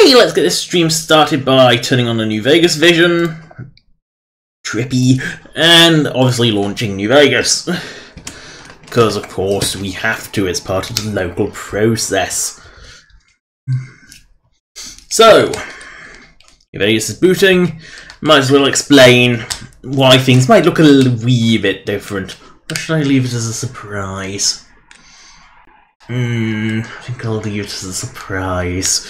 Okay, let's get this stream started by turning on the New Vegas vision. Trippy. And obviously launching New Vegas. Because, of course, we have to as part of the local process. So, New Vegas is booting. Might as well explain why things might look a little wee bit different. Or should I leave it as a surprise? I think I'll leave it as a surprise.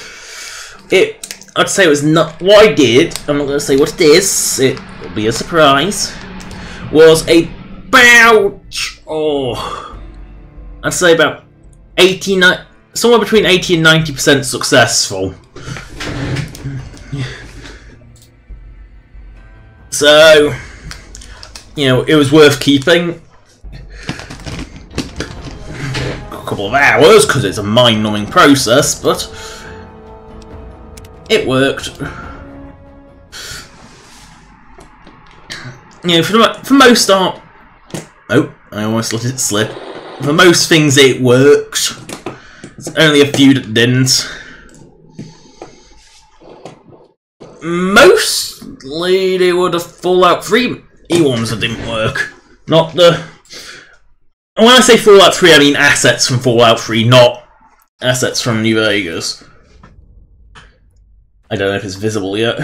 I'd say it was not what I did. I'm not going to say what it is. It will be a surprise. Was about I'd say about 89, somewhere between 80 and 90% successful. So, you know, it was worth keeping a couple of hours because it's a mind-numbing process, but it worked. You know, for most art, oh, I almost let it slip. For most things, it worked. There's only a few that didn't. Mostly they were the Fallout 3 ones that didn't work. Not the... And when I say Fallout 3, I mean assets from Fallout 3, not assets from New Vegas. I don't know if it's visible yet.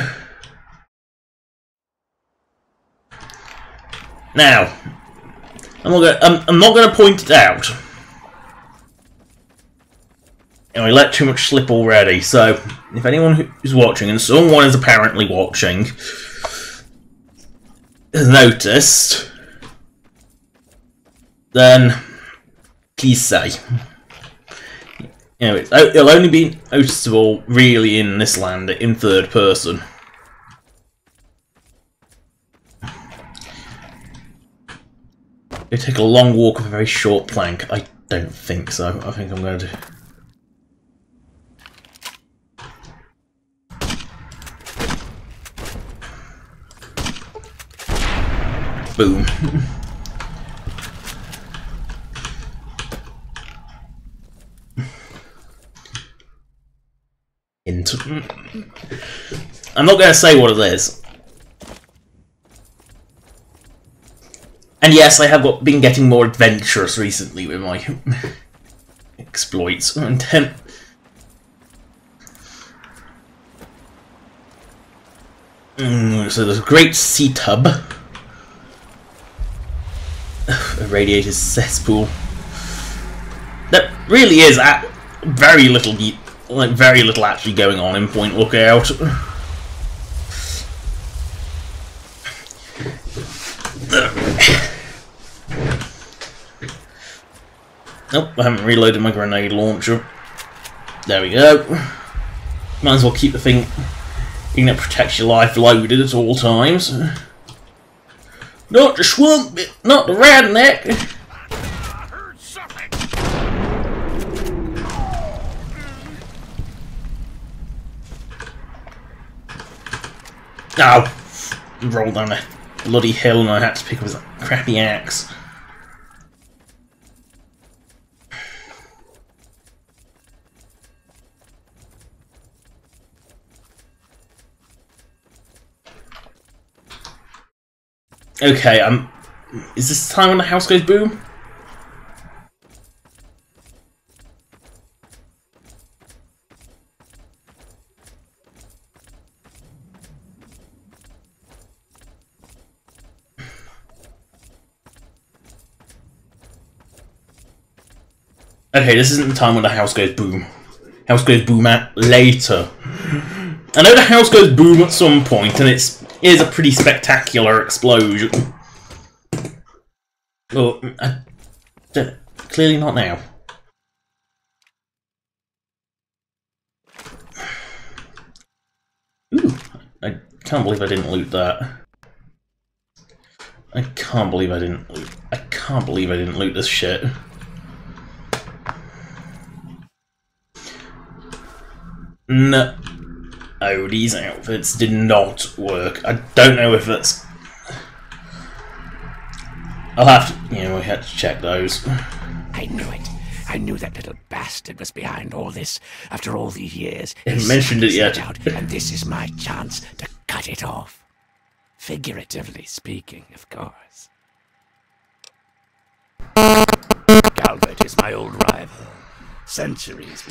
Now, I'm not going to point it out. I let too much slip already, so if anyone who's watching, and someone is apparently watching, has noticed, then please say. You know, it'll only be noticeable really in this land, in third person. They take a long walk with a very short plank. I don't think so. I think I'm going to... Boom. I'm not going to say what it is. And yes, I have been getting more adventurous recently with my exploits. So there's a great sea tub. A radiated cesspool. That really is very little actually going on in Point Lookout. Nope, I haven't reloaded my grenade launcher. There we go. Might as well keep the thing that protects your life loaded at all times. Not the swamp bit, not the redneck. I heard something. Oh, rolled down a bloody hill and I had to pick up a crappy axe. Okay, is this the time when the house goes boom? Okay, this isn't the time when the house goes boom. House goes boom at later. I know the house goes boom at some point, and it is a pretty spectacular explosion. Well, clearly not now. Ooh, I can't believe I didn't loot that. I can't believe I didn't loot this shit. No. Oh, these outfits did not work. I don't know if that's... I'll have to... You know, we had to check those. I knew it. I knew that little bastard bastard was behind all this after all these years. I haven't mentioned it yet. And this is my chance to cut it off. Figuratively speaking, of course. Calvert is my old rival. Centuries.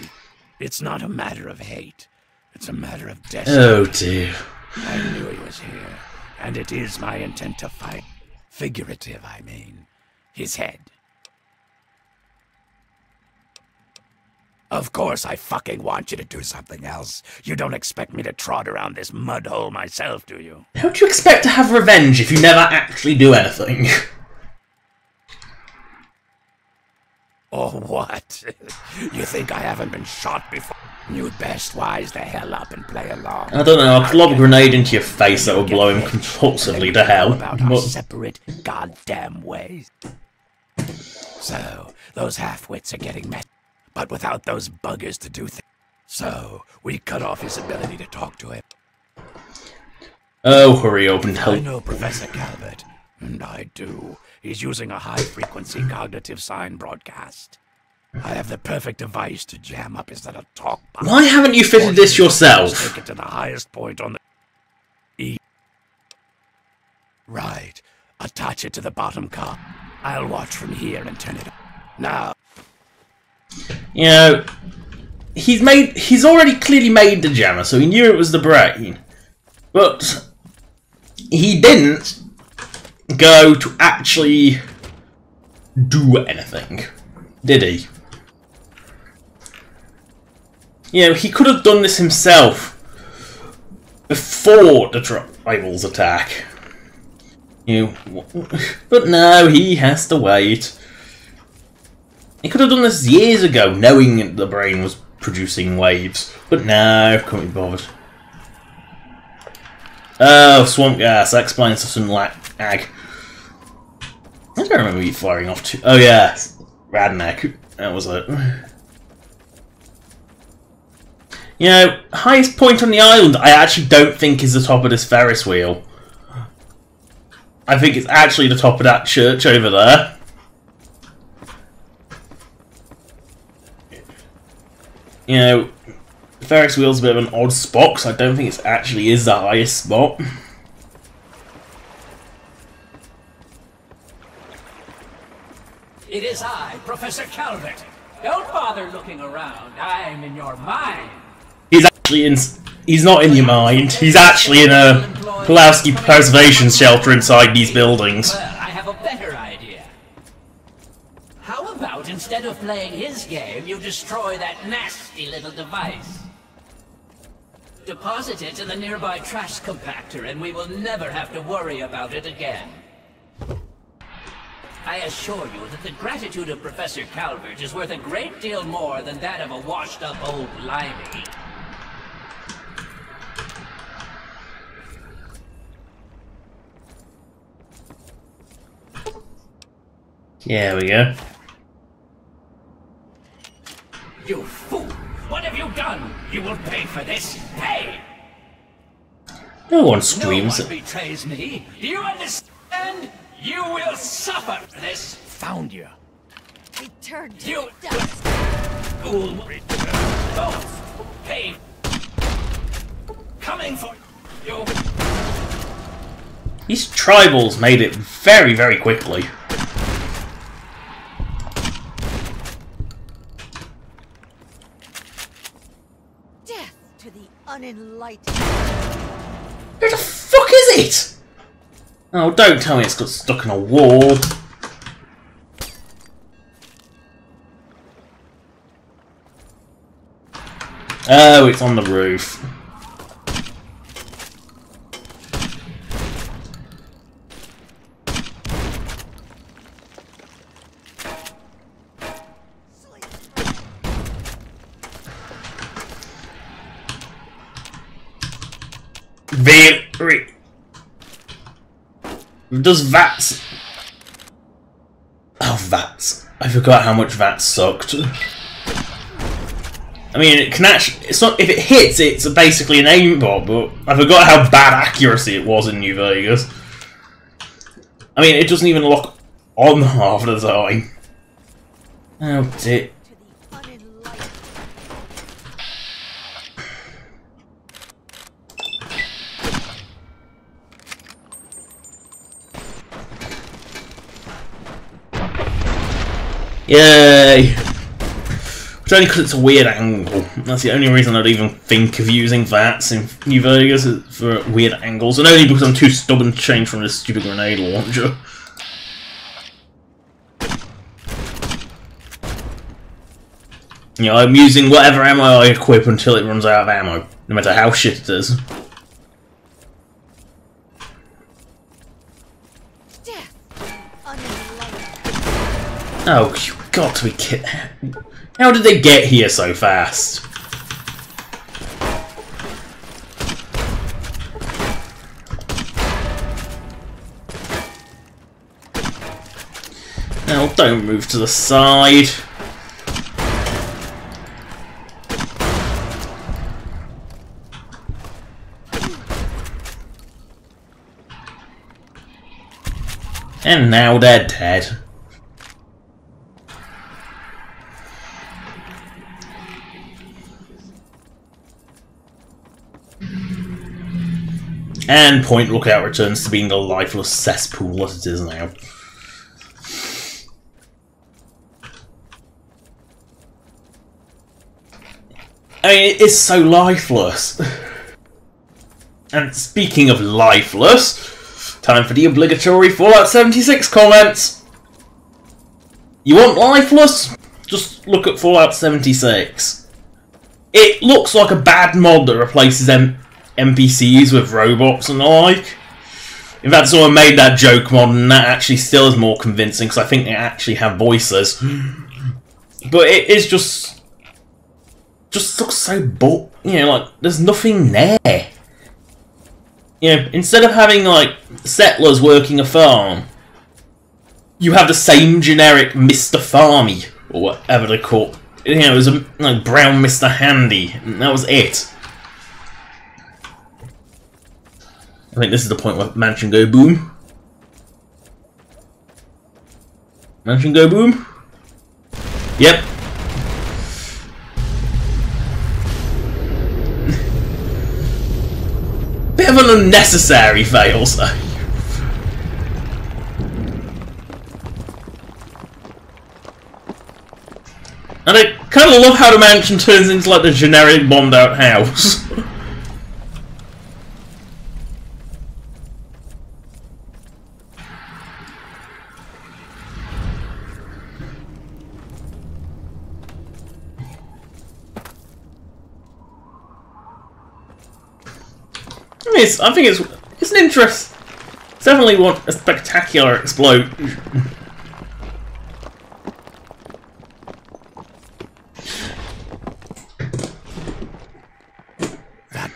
It's not a matter of hate. It's a matter of destiny. Oh dear. I knew he was here, and it is my intent to fight. Figurative, I mean. His head. Of course I fucking want you to do something else. You don't expect me to trot around this mud hole myself, do you? How do you expect to have revenge if you never actually do anything? Or what? You think I haven't been shot before? You'd best wise the hell up and play along. I don't know, I'll lob a grenade into your face that will blow him compulsively to hell. About our separate goddamn ways. So, those half-wits are getting met, but without those buggers to do things. So, we cut off his ability to talk to him. Oh, hurry up and help. I know Professor Calvert, and I do. He's using a high-frequency cognitive sign broadcast. I have the perfect device to jam up his little talk box. Why haven't you fitted this yourself? Take it to the highest point on the E. Right. Attach it to the bottom cop. I'll watch from here and turn it on. Now. You know, he's already clearly made the jammer, so he knew it was the brain. But he didn't go to actually do anything, did he? You know, he could have done this himself before the tribals attack. You know, but no, he has to wait. He could have done this years ago, knowing the brain was producing waves. But no, can't be bothered. Oh, swamp gas. That explains the sun lag. I don't remember you firing off to. Oh yeah, Radneck. That was it. You know, highest point on the island, I actually don't think is the top of this Ferris wheel. I think it's actually the top of that church over there. You know, the Ferris wheel's a bit of an odd spot, so I don't think it actually is the highest spot. It is I, Professor Calvert. Don't bother looking around. I'm in your mind. He's actually in. He's not in your mind. He's actually in a Pulaski preservation shelter inside these buildings. Well, I have a better idea. How about instead of playing his game, you destroy that nasty little device? Deposit it in the nearby trash compactor, and we will never have to worry about it again. I assure you that the gratitude of Professor Calvert is worth a great deal more than that of a washed-up old limey. Yeah, we go. You fool! What have you done? You will pay for this! Pay! No one screams. No one betrays me! Do you understand? You will suffer for this! Found you. Return to You dust. Ghoul! Both! Pay! Coming for you! These tribals made it very, very quickly. Death to the unenlightened. Where the fuck is it? Oh, don't tell me it's got stuck in a wall. Oh, it's on the roof. Very. Does VATS? Oh, VATS. I forgot how much VATS sucked. I mean, it can actually. It's not. If it hits, it's basically an aimbot, but I forgot how bad accuracy it was in New Vegas. I mean, it doesn't even lock on half the time. Oh, dear. Yay! Which only because it's a weird angle. That's the only reason I'd even think of using VATs in New Vegas, is for weird angles, and only because I'm too stubborn to change from this stupid grenade launcher. You know, I'm using whatever ammo I equip until it runs out of ammo, no matter how shit it is. Oh, you've got to be kidding. How did they get here so fast? Now, don't move to the side. And now they're dead. And Point Lookout returns to being the lifeless cesspool that it is now. I mean, it is so lifeless. And speaking of lifeless, time for the obligatory Fallout 76 comments. You want lifeless? Just look at Fallout 76. It looks like a bad mod that replaces NPCs with robots and the like. In fact, someone made that joke mod, and that actually still is more convincing because I think they actually have voices. But it is just looks so you know, like there's nothing there. You know, instead of having like settlers working a farm, you have the same generic Mr. Farmy or whatever they call it. You know, it was a like brown Mr. Handy, and that was it. I think this is the point where Mansion go boom. Mansion go boom? Yep. Bit of an unnecessary fail, so. And I kind of love how the mansion turns into like the generic bombed out house. I think it's an interest. It's definitely a spectacular explosion. That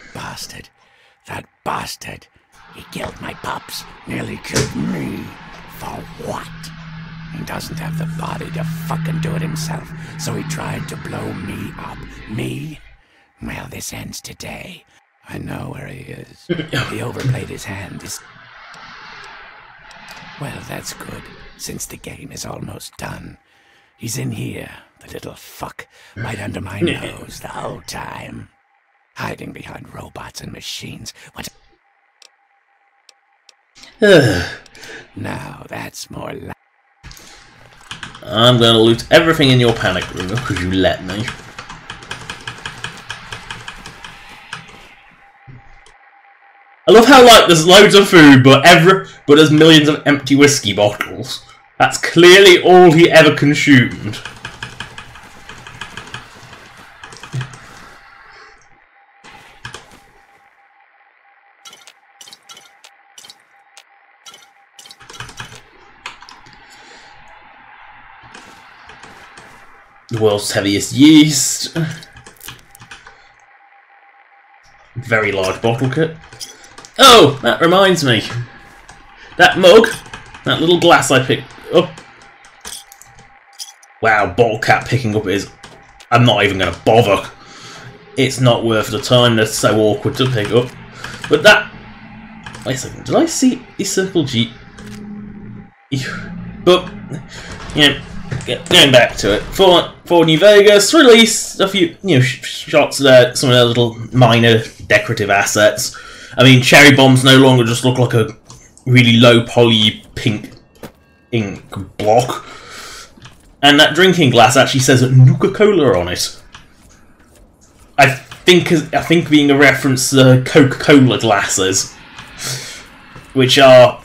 bastard. He killed my pups. Nearly killed me. For what? He doesn't have the body to fucking do it himself, so he tried to blow me up. Me? Well, this ends today. I know where he is. He overplayed his hand. Well, that's good, since the game is almost done. He's in here, the little fuck, right under my nose the whole time. Hiding behind robots and machines. What? Now that's more like... I'm gonna loot everything in your panic room because you let me. I love how like there's loads of food, but there's millions of empty whiskey bottles. That's clearly all he ever consumed. The world's heaviest yeast. Very large bottle kit. Oh, that reminds me. That mug, that little glass I picked up. Wow, bottle cap picking up is... I'm not even going to bother. It's not worth the time, they're so awkward to pick up. But that... Wait a second, did I see a circle G? But, you know, going back to it. For New Vegas, released a few shots there, some of their little minor decorative assets. I mean, cherry bombs no longer just look like a really low poly pink ink block. And that drinking glass actually says Nuka-Cola on it. I think being a reference to Coca-Cola glasses, which are,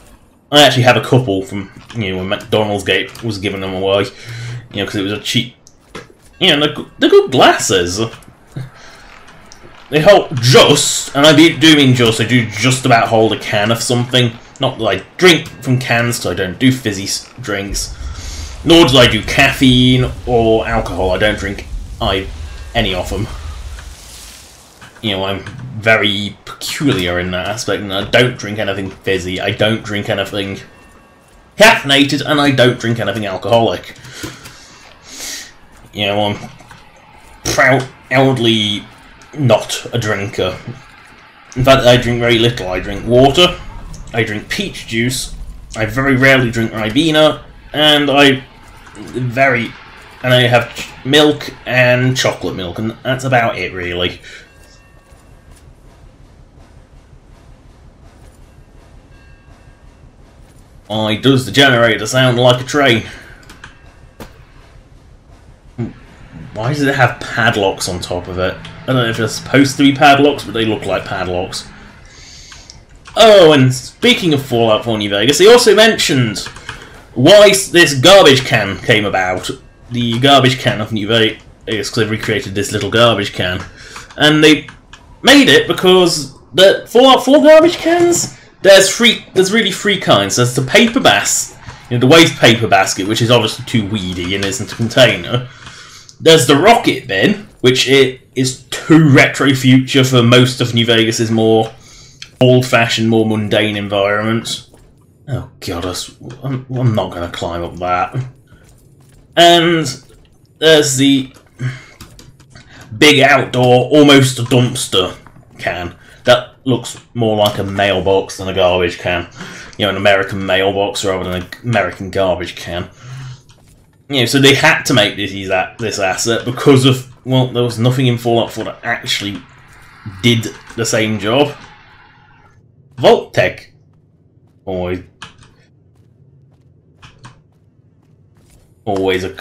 I actually have a couple from, when McDonald's was giving them away, because it was a cheap, they're good glasses. They hold just, and I do mean just, I do just about hold a can of something. Not that I drink from cans, so I don't do fizzy drinks. Nor do I do caffeine or alcohol. I don't drink any of them. I'm very peculiar in that aspect, and I don't drink anything fizzy. I don't drink anything caffeinated, and I don't drink anything alcoholic. I'm proudly not a drinker. In fact, I drink very little. I drink water, I drink peach juice, I very rarely drink Ribena, and I have milk and chocolate milk, and that's about it, really. Why does the generator sound like a train? Why does it have padlocks on top of it? I don't know if they're supposed to be padlocks, but they look like padlocks. Oh, and speaking of Fallout 4 New Vegas, they also mentioned why this garbage can came about. The garbage can of New Vegas, because they've recreated this little garbage can. And they made it because the Fallout 4 garbage cans, there's really three kinds. There's the paper the waste paper basket, which is obviously too weedy and isn't a container. There's the rocket bin, which is too retro future for most of New Vegas's more old-fashioned, more mundane environments. Oh god, I'm not going to climb up that. And there's the big outdoor, almost a dumpster can. That looks more like a mailbox than a garbage can. An American mailbox rather than an American garbage can. So they had to make this asset because of, well, there was nothing in Fallout 4 that actually did the same job. Vault-Tec. Always a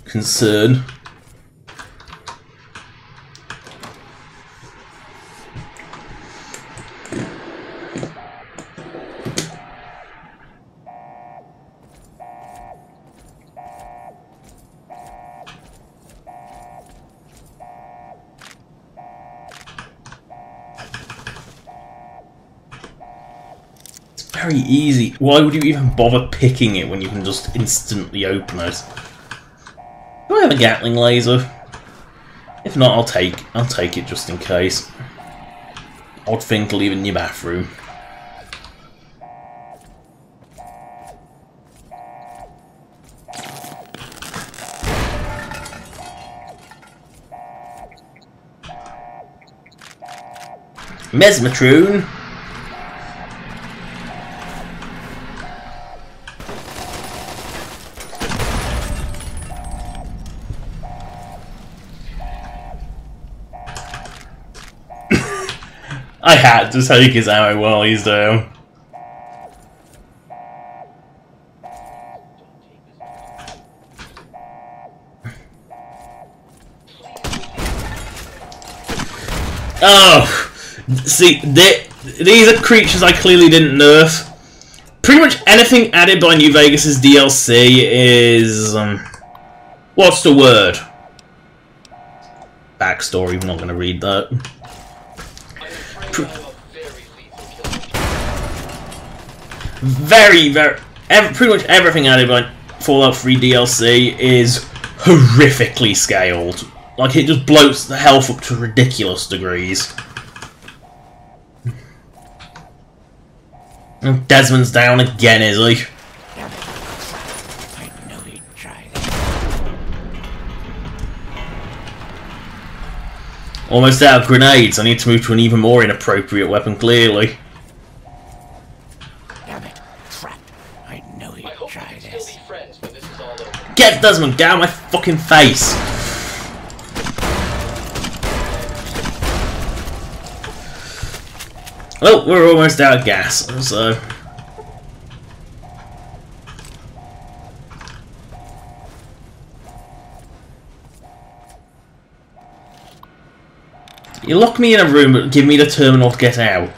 concern. Very easy. Why would you even bother picking it when you can just instantly open it? Do I have a Gatling laser? If not, I'll take it just in case. Odd thing to leave in your bathroom. Mesmetrone. I had to take his ammo while he's down. Oh! See, these are creatures I clearly didn't nerf. Pretty much anything added by New Vegas's DLC is... what's the word? Backstory, I'm not going to read that. Pretty much everything added by Fallout 3 DLC is horrifically scaled. Like, it just bloats the health up to ridiculous degrees. And Desmond's down again, is he? I knew he'd try that. Almost out of grenades. I need to move to an even more inappropriate weapon, clearly. Damn it. Crap. I knew he'd try this. Get Desmond down my fucking face! Well, we're almost out of gas, so... You lock me in a room but give me the terminal to get out.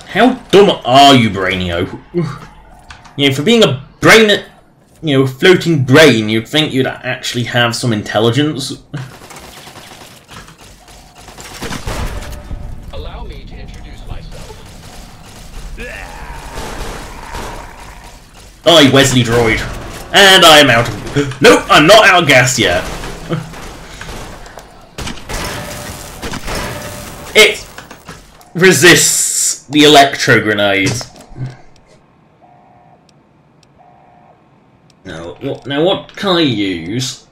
How dumb are you, Brainio? You know, for being a brain, you know, floating brain, you'd think you'd actually have some intelligence. Allow me to introduce myself. I, Wesley Droid. And I am out of... Nope, I'm not out of gas yet. It resists the electro grenades. Now what can I use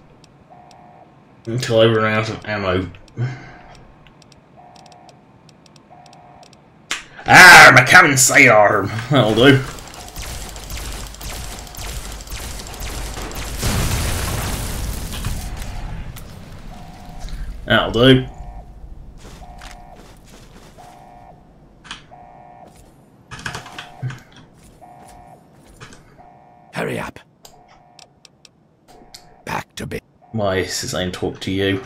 until I run out of ammo? Ah, my cannon sidearm. That'll do. That'll do. Hurry up. Back to bed. Why, since I talk to you.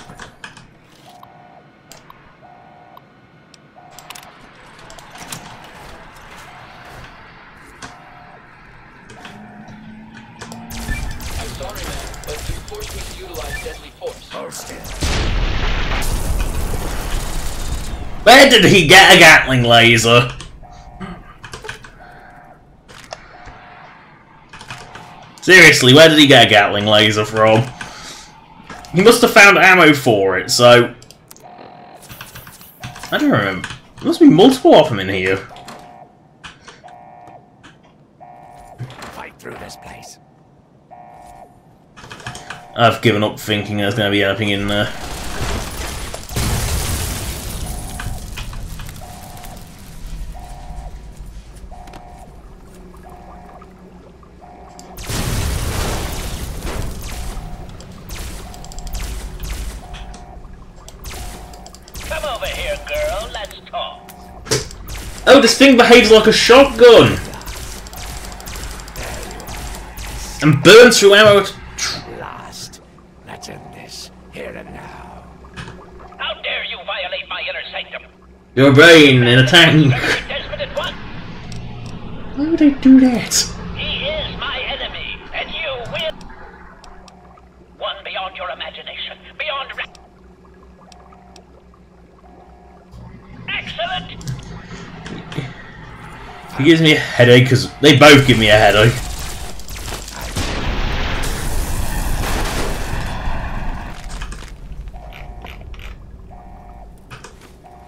I'm sorry, man, but you forced me to utilize deadly force. Hold still. Where did he get a Gatling laser? Seriously, where did he get a Gatling laser from? He must have found ammo for it, so... I don't remember. There must be multiple of them in here. Fight through this place. I've given up thinking there's going to be anything in there. Come over here, girl. Let's talk. Oh, this thing behaves like a shotgun! And burns through ammo. Last. Let's end this. Here and now. How dare you violate my inner sanctum? Your brain in a tank. Desmond at once. Why would they do that? He is my enemy, and you will. One beyond your imagination, beyond. Excellent. He gives me a headache because they both give me a headache.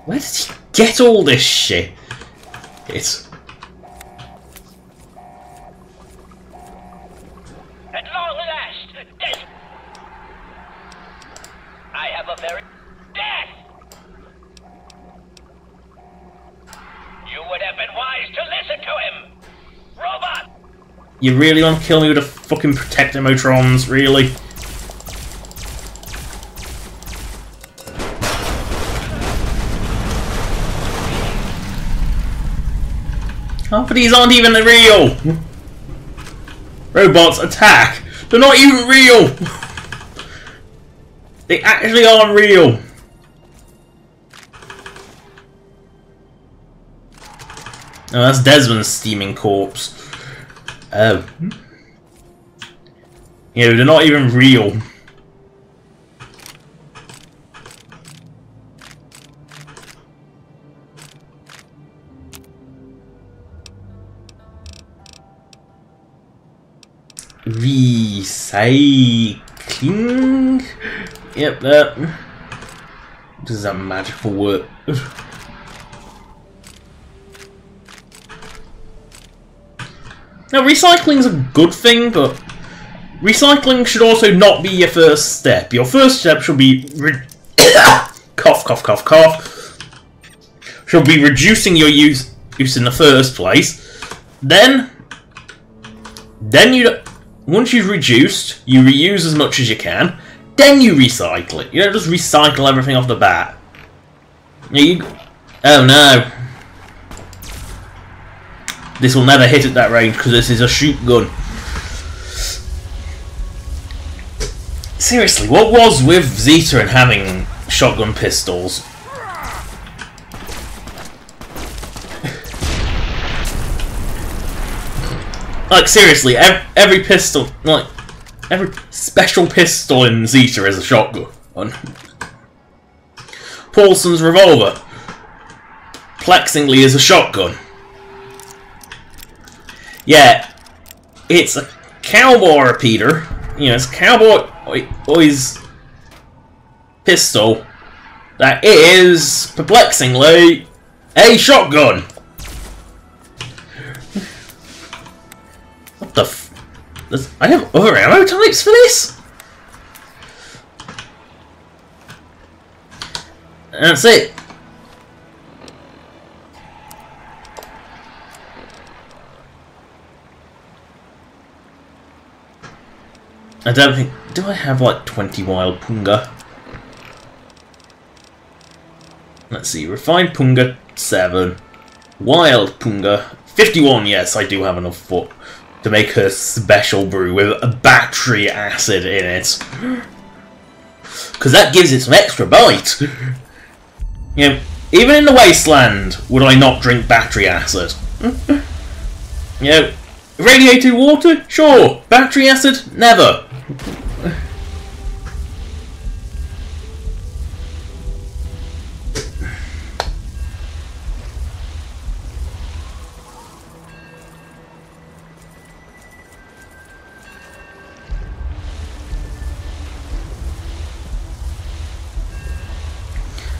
Where did he get all this shit? It's... At long last, Desmond. I have a very death. You would have been wise to listen to him, robot. You really want to kill me with the fucking protectomotrons, really? Half of these aren't even real! Robots attack! They're not even real! They actually aren't real! Oh, that's Desmond's steaming corpse. Oh. Yeah, they're not even real. Recycling? Yep, that. Does that magical word? Now, recycling's a good thing, but recycling should also not be your first step. Your first step should be cough, cough, cough, cough. Should be reducing your use in the first place. Then you, once you've reduced, you reuse as much as you can. Then you recycle it. You don't just recycle everything off the bat. Oh no. This will never hit at that range because this is a shoot gun. Seriously, what was with Zeta and having shotgun pistols? Like, seriously, every pistol, like, every special pistol in Zeta is a shotgun. Paulson's revolver, plexingly, is a shotgun. Yeah, it's a cowboy repeater. You know, it's a cowboy's pistol that is, perplexingly, a shotgun. What the f... I have other ammo types for this? And that's it. I don't think... Do I have like 20 wild punga? Let's see. Refined punga 7. Wild punga 51. Yes, I do have enough for to make a special brew with a battery acid in it. Because that gives it some extra bite. You know, even in the wasteland, would I not drink battery acid? You know, radiated water? Sure. Battery acid? Never.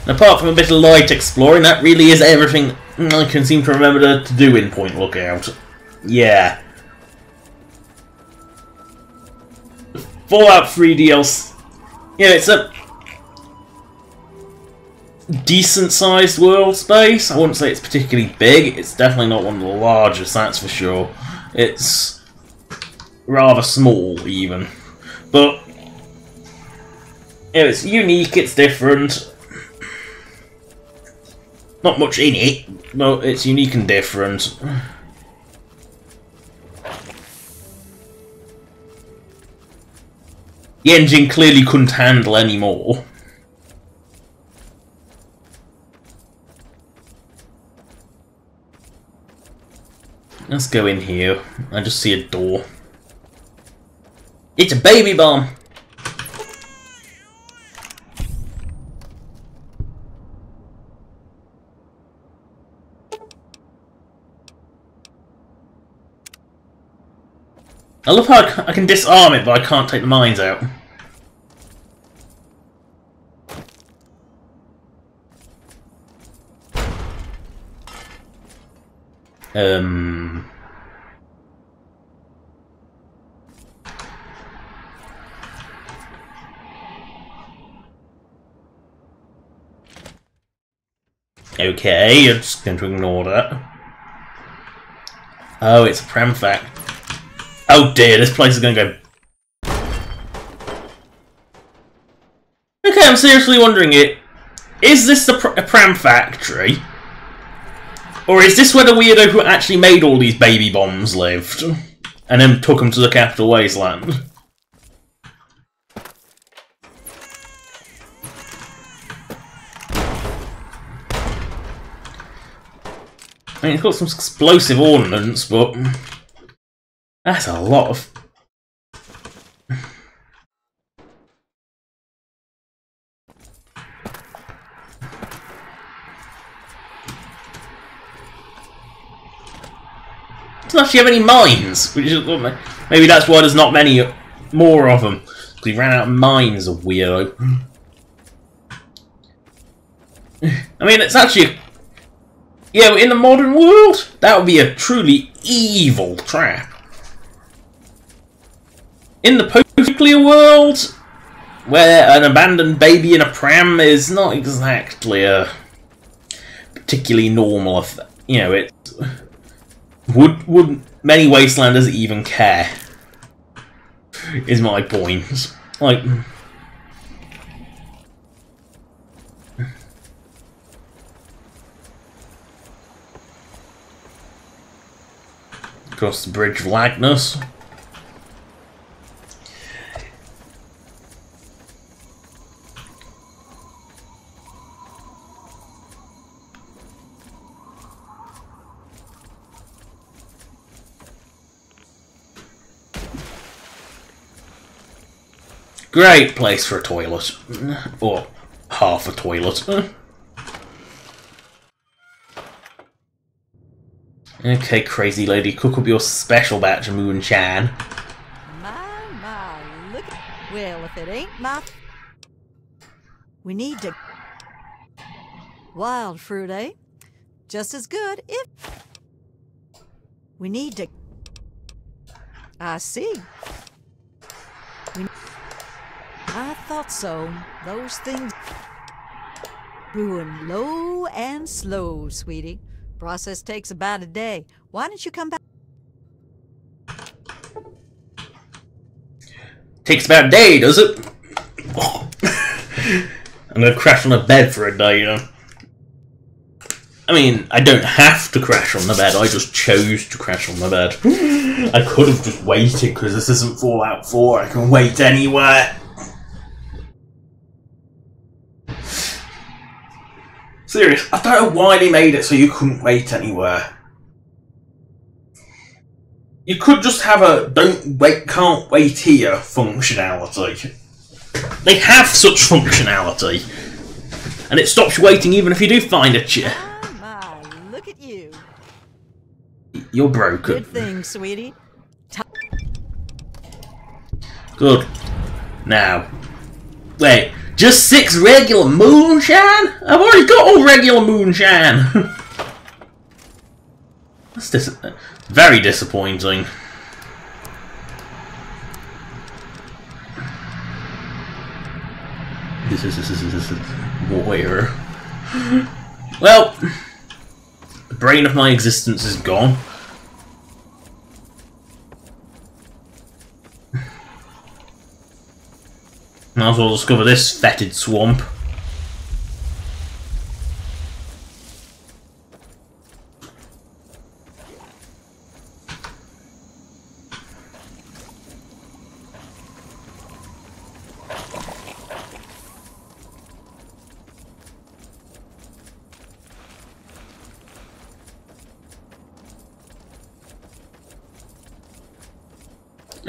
And apart from a bit of light exploring, that really is everything I can seem to remember to do in Point Lookout. Yeah. Fallout 3 DLC. Yeah, it's a decent-sized world space. I wouldn't say it's particularly big. It's definitely not one of the largest, that's for sure. It's rather small, even. But yeah, it's unique, it's different. Not much in it, but it's unique and different. The engine clearly couldn't handle any more. Let's go in here. I just see a door. It's a baby bomb! I love how I can disarm it, but I can't take the mines out. Okay, I'm just going to ignore that. Oh, it's a pram fact. Oh dear, this place is going to go... Okay, I'm seriously wondering it. Is this the pram factory? Or is this where the weirdo who actually made all these baby bombs lived? And then took them to the capital wasteland? I mean, it's got some explosive ordnance, but... That's a lot of... Doesn't actually have any mines, which is, maybe that's why there's not many more of them. Because he ran out of mines, a weirdo. I mean, it's actually... Yeah, in the modern world, that would be a truly evil trap. In the post-nuclear world, where an abandoned baby in a pram is not exactly a particularly normal effect. You know, it... Would many Wastelanders even care? Is my point. Like... Across the Bridge of Lagnus. Great place for a toilet. Or half a toilet. Okay, crazy lady, cook up your special batch of moonshine. My, look at... Well, if it ain't my... We need to... Wild fruit, eh? Just as good if... We need to... I see. I thought so. Those things... Brewing low and slow, sweetie. Process takes about a day. Why don't you come back? Takes about a day, does it? Oh. I'm gonna crash on the bed for a day, you know. I mean, I don't have to crash on the bed, I just chose to crash on the bed. I could have just waited, because this isn't Fallout 4, I can wait anywhere. Serious, I don't know why they made it so you couldn't wait anywhere. You could just have a don't wait, can't wait here functionality. They have such functionality. And it stops you waiting even if you do find a chair. My, look at you. You're broken. Good thing, sweetie. Good. Now. Wait. Just 6 regular moonshine? I've already got all regular moonshine! That's very disappointing. This is warrior. Well, the brain of my existence is gone. Might as well discover this fetid swamp.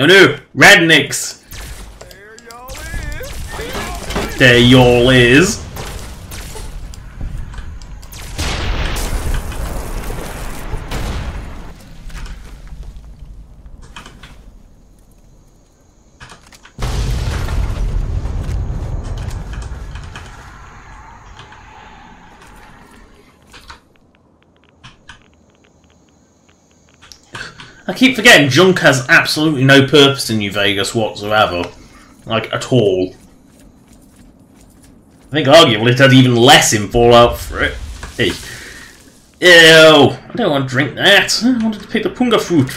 Oh no! Rednecks! There y'all is. I keep forgetting junk has absolutely no purpose in New Vegas whatsoever. Like, at all. I think arguably it has even less in Fallout 3. Hey. Ew! I don't want to drink that. I wanted to pick the punga fruit.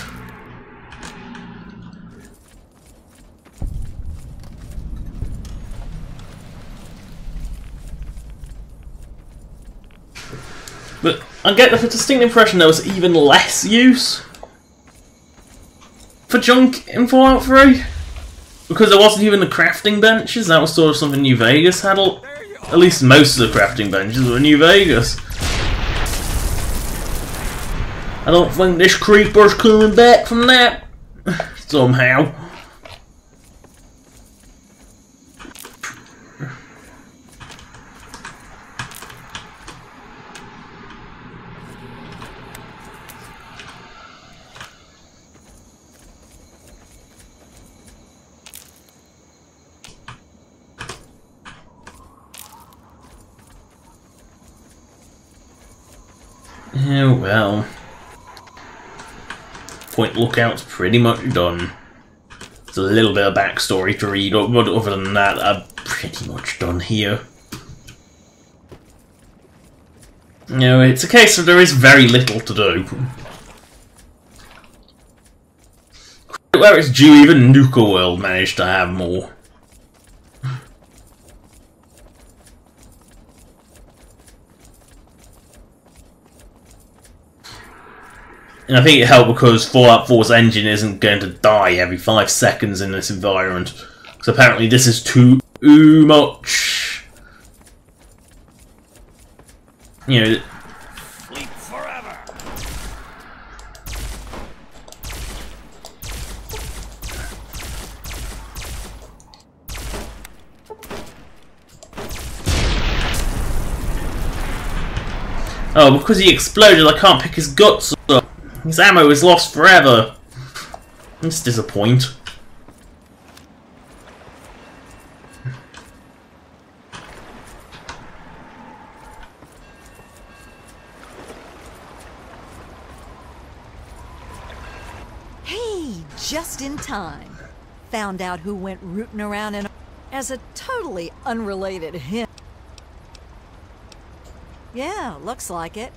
But I get the distinct impression there was even less use for junk in Fallout 3. Because there wasn't even the crafting benches, that was sort of something New Vegas had. At least most of the crafting benches were New Vegas. I don't think this creeper's coming back from that. Somehow. Oh well. Point Lookout's pretty much done. There's a little bit of backstory to read, but other than that, I'm pretty much done here. You know, it's a case of there is very little to do. Where it's due, even Nuka World managed to have more. And I think it helped because Fallout 4's engine isn't going to die every 5 seconds in this environment. Because apparently this is too much. You know. Sleep forever. Oh, because he exploded, I can't pick his guts up. His ammo is lost forever. That's disappointing. Hey, just in time. Found out who went rooting around in as a totally unrelated hint. Yeah, looks like it.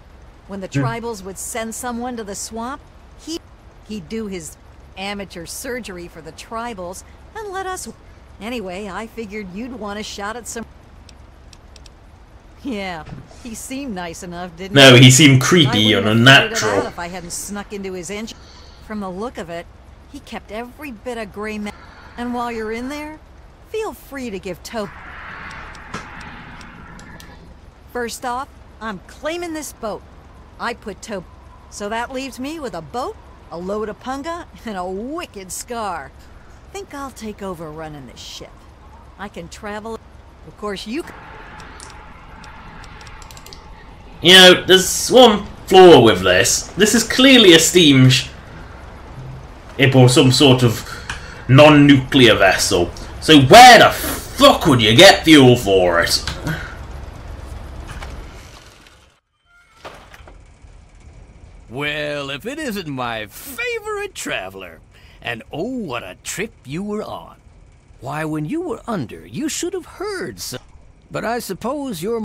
When the tribals would send someone to the swamp, he'd do his amateur surgery for the tribals and let us... Anyway, I figured you'd want a shot at some... Yeah, he seemed nice enough, didn't he? No, he seemed creepy and unnatural. If I hadn't snuck into his engine. From the look of it, he kept every bit of gray matter. And while you're in there, feel free to give Tope. First off, I'm claiming this boat. I put Tope, so that leaves me with a boat, a load of punga, and a wicked scar. Think I'll take over running this ship. I can travel. Of course, you can. You know, there's one flaw with this. This is clearly a steam ship or some sort of non-nuclear vessel. So where the fuck would you get fuel for it? Well, if it isn't my favorite traveler. And oh, what a trip you were on. Why, when you were under, you should have heard some. But I suppose you're...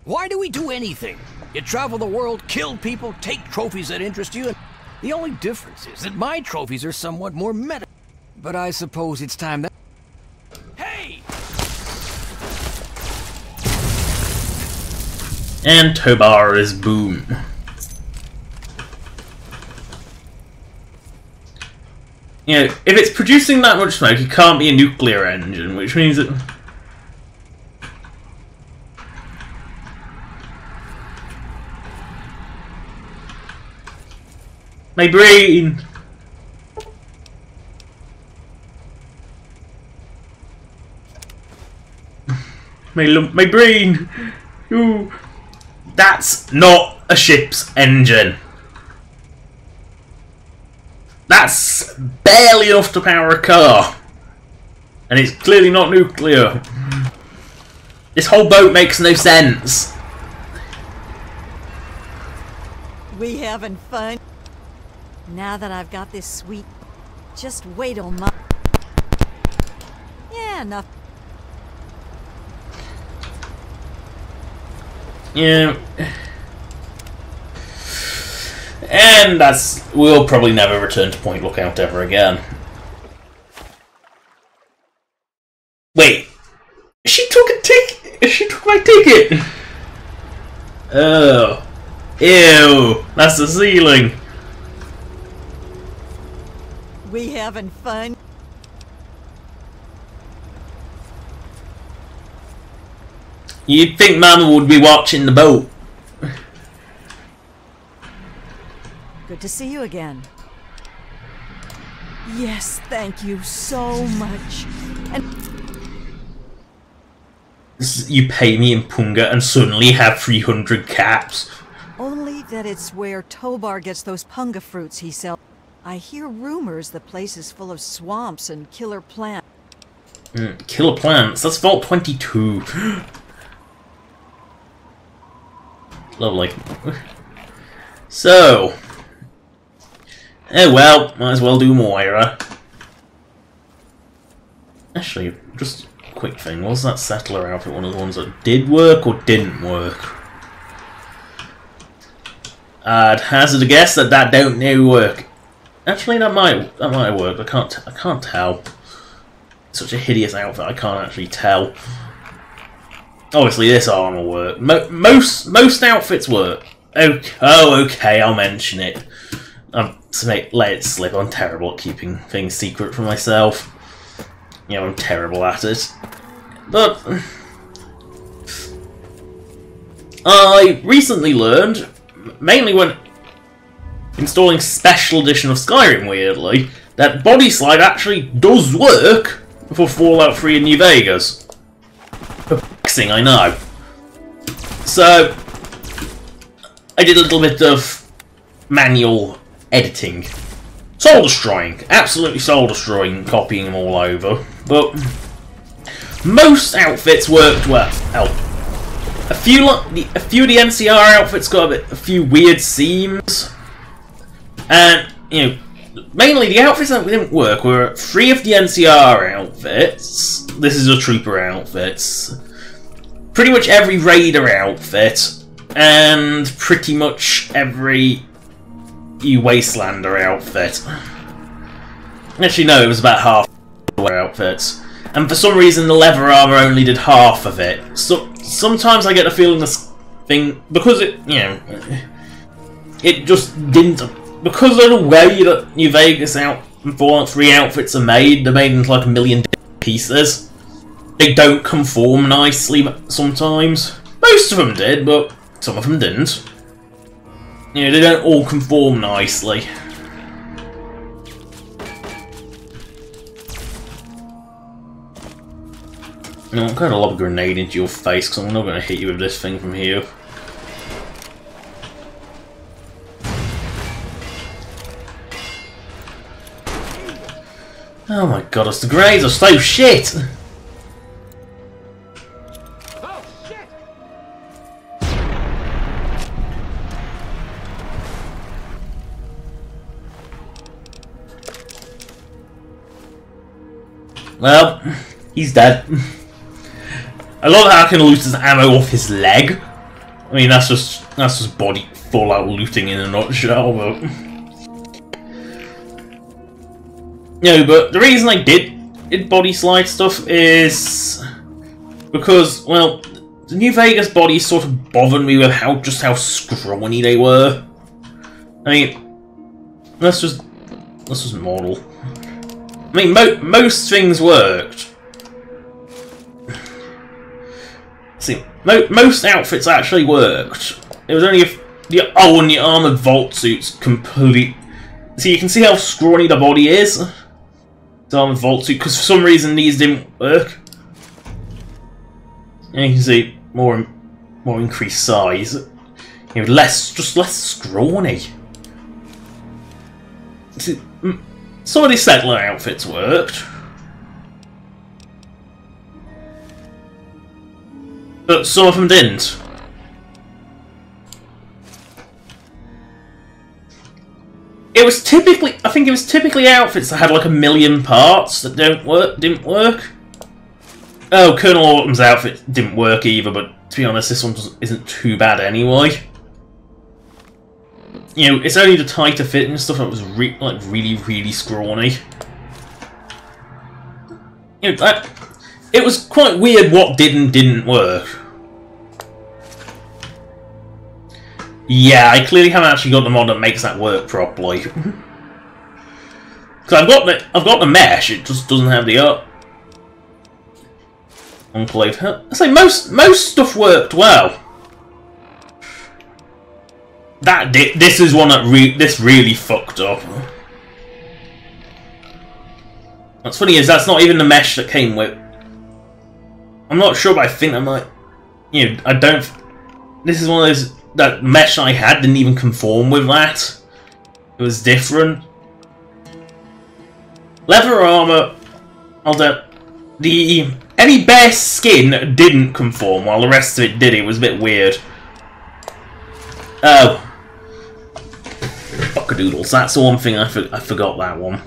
Why do we do anything? You travel the world, kill people, take trophies that interest you, and the only difference is that my trophies are somewhat more meta. But I suppose it's time that... Hey! And Tobar is boom. You know, if it's producing that much smoke, it can't be a nuclear engine, which means that... My brain! My brain! Ooh. That's not a ship's engine. That's barely enough to power a car. And it's clearly not nuclear. This whole boat makes no sense. We having fun? Now that I've got this sweet... Just wait till my... Yeah, enough. Yeah. And we'll probably never return to Point Lookout ever again. Wait. She took a ticket! She took my ticket! Oh. Ew. That's the ceiling. We having fun? You'd think Mama would be watching the boat. Good to see you again. Yes, thank you so much. And You pay me in punga and suddenly have 300 caps. only that it's where Tobar gets those punga fruits he sells. I hear rumors the place is full of swamps and killer plants. Killer plants? That's Vault 22. Lovely. So... Oh well, might as well do Moira. Actually, just a quick thing, was that settler outfit one of the ones that did work or didn't work? I'd hazard a guess that don't now work. Actually, that might have worked. I can't tell. It's such a hideous outfit, I can't actually tell. Obviously, this arm will work. Most outfits work. Okay, I'll mention it. Let it slip. I'm terrible at keeping things secret from myself. You know, I'm terrible at it. But I recently learned, mainly when installing Special Edition of Skyrim, weirdly, that Body Slide actually does work for Fallout 3 and New Vegas. Perplexing, I know. So I did a little bit of manual editing. Soul destroying. Absolutely soul destroying, copying them all over. But most outfits worked well. A few of the NCR outfits got a few weird seams. And, you know, mainly the outfits that didn't work were 3 of the NCR outfits. This is a trooper outfits. Pretty much every raider outfit. And pretty much every Wastelander outfit. Actually, no, it was about half the outfits. And for some reason, the leather armor only did half of it. So sometimes I get the feeling this thing, because it, you know, it just didn't. Because of the way that New Vegas and Fallout 3 outfits are made, they're made into like a million pieces. They don't conform nicely sometimes. Most of them did, but some of them didn't. You know, they don't all conform nicely. No, I'm going to lob a grenade into your face because I'm not going to hit you with this thing from here. Oh my god, the grenades are so shit! Well, he's dead. I love how I can loot his ammo off his leg. I mean, that's just body Fallout looting in a nutshell, but... No, but the reason I did body slide stuff is... because, well, the New Vegas bodies sort of bothered me with just how scrawny they were. I mean, that's just model. I mean, most things worked. See, most outfits actually worked. It was only if and the armored vault suits complete. See, you can see how scrawny the body is. The armored vault suit, because for some reason these didn't work. And you can see more increased size. You know, just less scrawny. See, some of these settler outfits worked. But some of them didn't. It was typically, I think it was typically outfits that had like 1 million parts that didn't work. Oh, Colonel Autumn's outfit didn't work either, but to be honest, this one isn't too bad anyway. You know, it's only the tighter fit and stuff that was really scrawny. You know, it was quite weird what did and didn't work. Yeah, I clearly haven't actually got the mod that makes that work properly. Because I've got the mesh, it just doesn't have the enclave. I say most stuff worked well. This is one that this really fucked up. What's funny is that's not even the mesh that came with. I'm not sure, but I think I might. You know, I don't. This is one of those that mesh I had didn't even conform with that. It was different. Leather armor. Any bare skin didn't conform, while the rest of it did. It was a bit weird. Oh. Fuckadoodles, that's the one thing I forgot that one.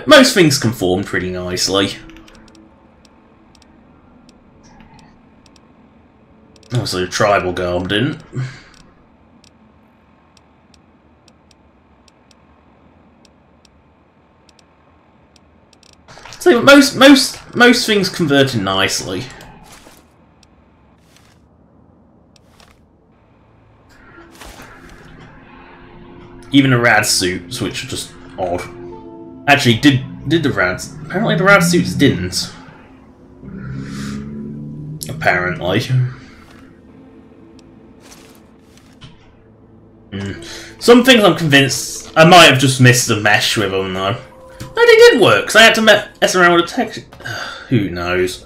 Most things conform pretty nicely. Obviously the tribal garb didn't. So most things converted nicely. Even the rad suits, which are just odd. Actually, did the rads? Apparently, the rad suits didn't. Apparently. Some things I'm convinced I might have just missed the mesh with them though. No, they did work. Cause I had to mess around with the text. Who knows?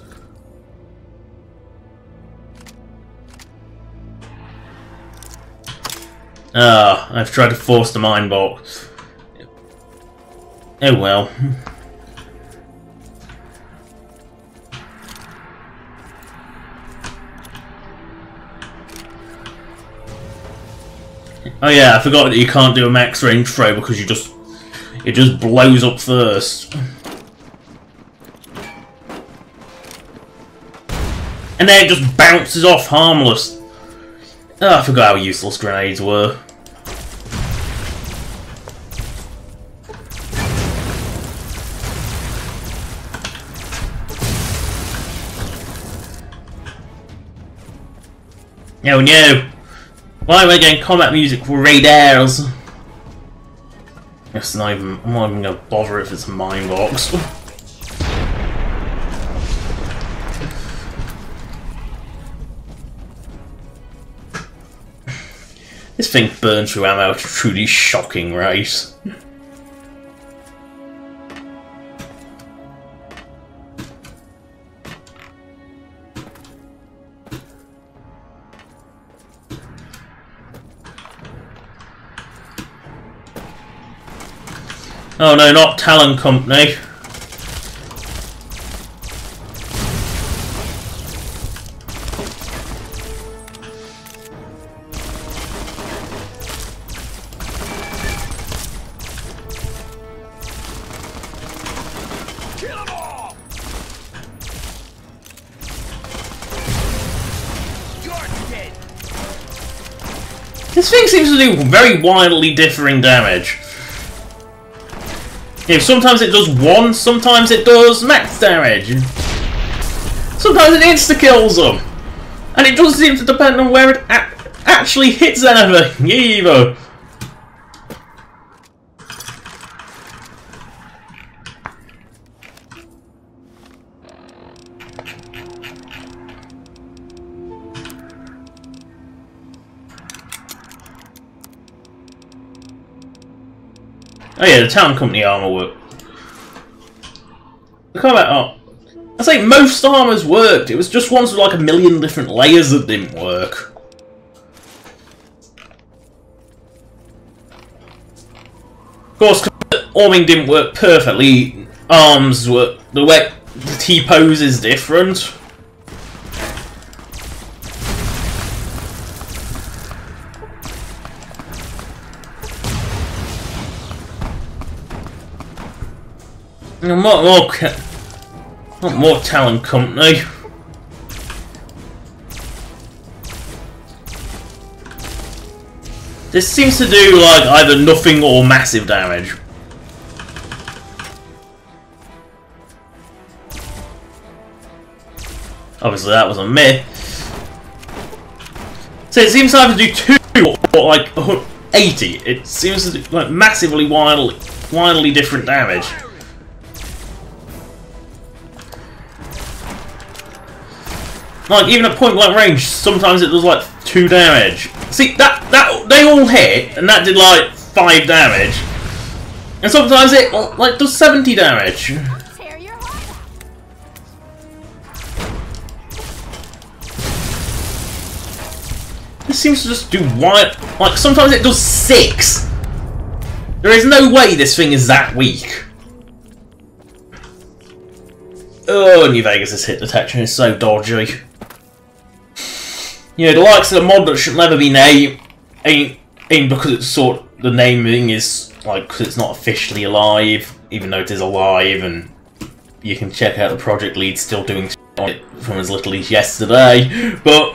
Ah, I've tried to force the mine box. Oh well. Oh yeah, I forgot that you can't do a max range throw because it just blows up first. And then it just bounces off harmless. Oh, I forgot how useless grenades were. Oh no! Why am I getting combat music for radars? I'm not even gonna bother if it's a mine box. This thing burns through ammo at a truly shocking rate. Oh no, not Talon Company. This thing seems to do very wildly differing damage. You know, sometimes it does 1, sometimes it does max damage. Sometimes it insta-kills them. And it does seem to depend on where it actually hits anything, either. Oh yeah, the Town Company armor worked. The combat armor. I say most armors worked. It was just ones with like a million different layers that didn't work. Of course, arming didn't work perfectly. Arms were the way the T-pose is different. Not more Talon Company. This seems to do like either nothing or massive damage. Obviously that was a myth. So it seems to either do 2 or like 80. It seems to do like massively wildly different damage. Like, even at point blank range, sometimes it does like 2 damage. See, that they all hit, and that did like 5 damage. And sometimes it like does 70 damage. Tear your heart out. This seems to just do wild. Like, sometimes it does 6. There is no way this thing is that weak. Oh, New Vegas' hit detection is so dodgy. You know, the likes of the mod that should never be named ain't because it's the naming is like because it's not officially alive, even though it is alive, and you can check out the project lead still doing on it from as little as yesterday. But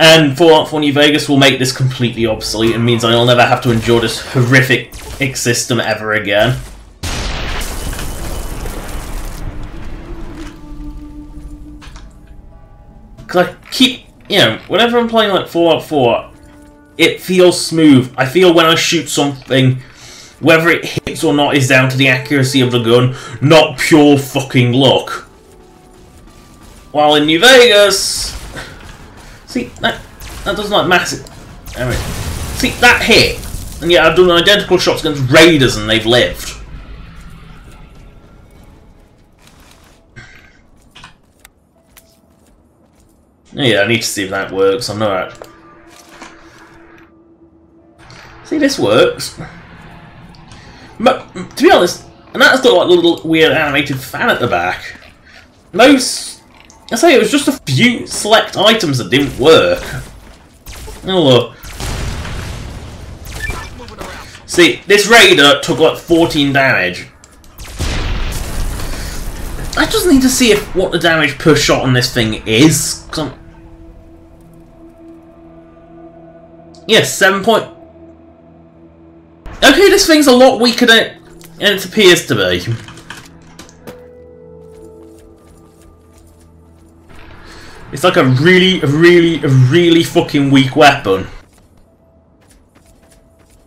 and Fallout 4 New Vegas will make this completely obsolete and means I'll never have to endure this horrific system ever again. Because I keep, you know, whenever I'm playing like Fallout 4, it feels smooth. I feel when I shoot something, whether it hits or not is down to the accuracy of the gun, not pure fucking luck. While in New Vegas, see, that does like massive. Anyway, see, that hit, and yet I've done identical shots against raiders and they've lived. Yeah, I need to see if that works. I'm not. See, this works. But, to be honest, and that's got like a little weird animated fan at the back. Most... I say it was just a few select items that didn't work. Oh look. See, this raider took like 14 damage. I just need to see what the damage per shot on this thing is. Yes, 7 point... Okay, this thing's a lot weaker than it appears to be. It's like a really fucking weak weapon.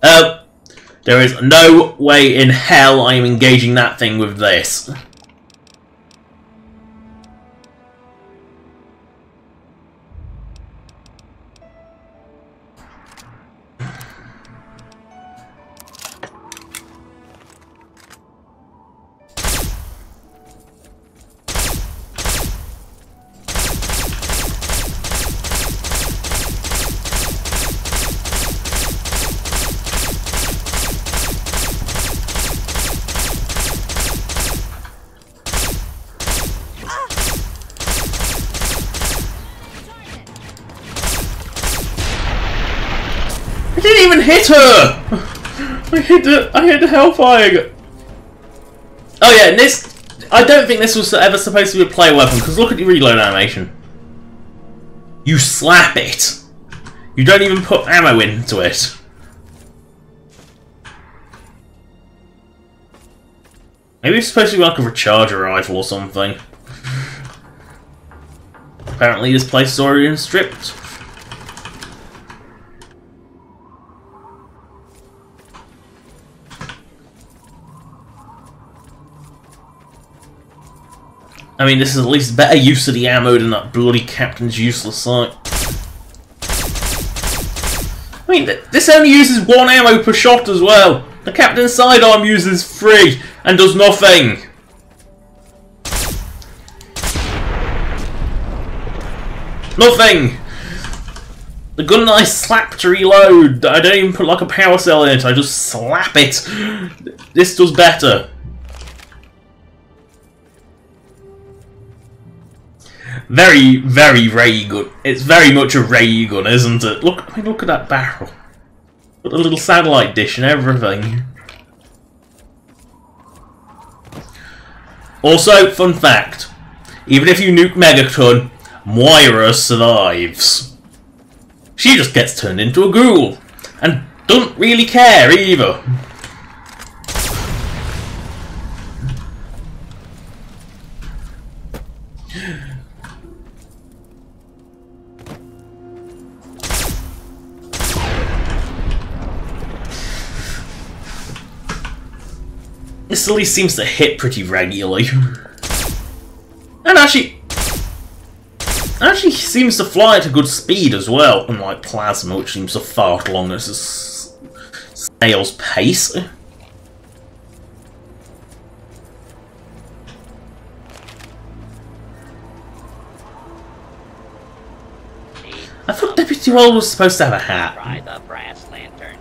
There is no way in hell I am engaging that thing with this. I didn't even hit her! I hit the hellfire! Oh yeah, and this... I don't think this was ever supposed to be a play weapon, because look at the reload animation. You slap it! You don't even put ammo into it. Maybe it's supposed to be like a recharger rifle or something. Apparently this place is already stripped. I mean, this is at least better use of the ammo than that bloody captain's useless sight. I mean, this only uses 1 ammo per shot as well. The captain's sidearm uses 3 and does nothing. Nothing! The gun that I slap to reload, I don't even put like a power cell in it, I just slap it. This does better. Very, very ray gun. It's very much a ray gun, isn't it? Look, I mean, look at that barrel. Got a little satellite dish and everything. Also, fun fact. Even if you nuke Megaton, Moira survives. She just gets turned into a ghoul. And doesn't really care either. This at least seems to hit pretty regularly. And actually seems to fly at a good speed as well, unlike Plasma, which seems to fart along at a snail's pace. I thought Deputy Weld was supposed to have a hat. Try the brass lantern.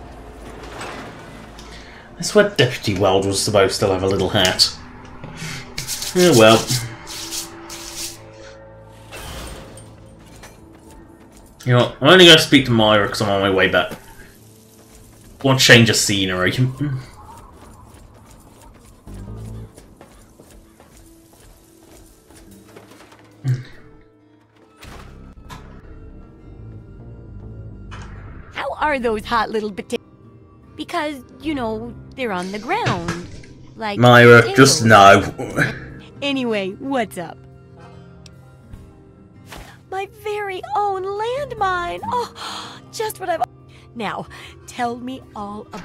I swear Deputy Weld was supposed to have a little hat. Oh well. You know what, I'm only going to speak to Myra because I'm on my way back. I want to change of scenery. How are those hot little potatoes? Because, you know, they're on the ground. Like Myra, potatoes. just no. Anyway, what's up? My very own landmine! Oh, just what I've... Now, tell me all about...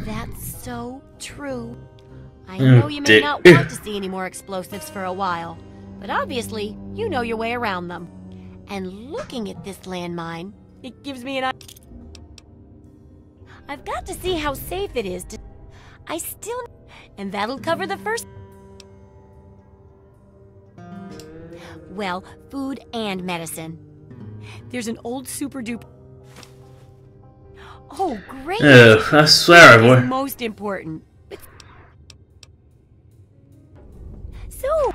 That's so true. I know you may not want to see any more explosives for a while, but obviously, you know your way around them. And looking at this landmine, it gives me an idea. I've got to see how safe it is to... I still... And that'll cover the first... well, food and medicine. There's an old super duper. Oh, great! Ugh, I swear I It's would. most important. So.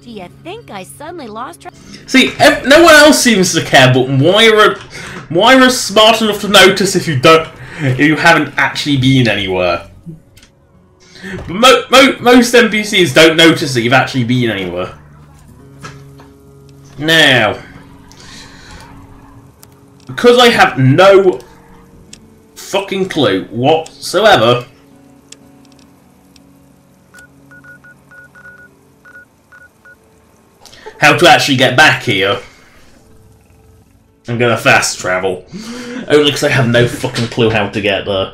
Do you think I suddenly lost track? See, no one else seems to care, but Moira's smart enough to notice if you haven't actually been anywhere. But most NPCs don't notice that you've actually been anywhere. Now, because I have no fucking clue whatsoever, how to actually get back here, I'm gonna fast travel. Only because I have no fucking clue how to get there.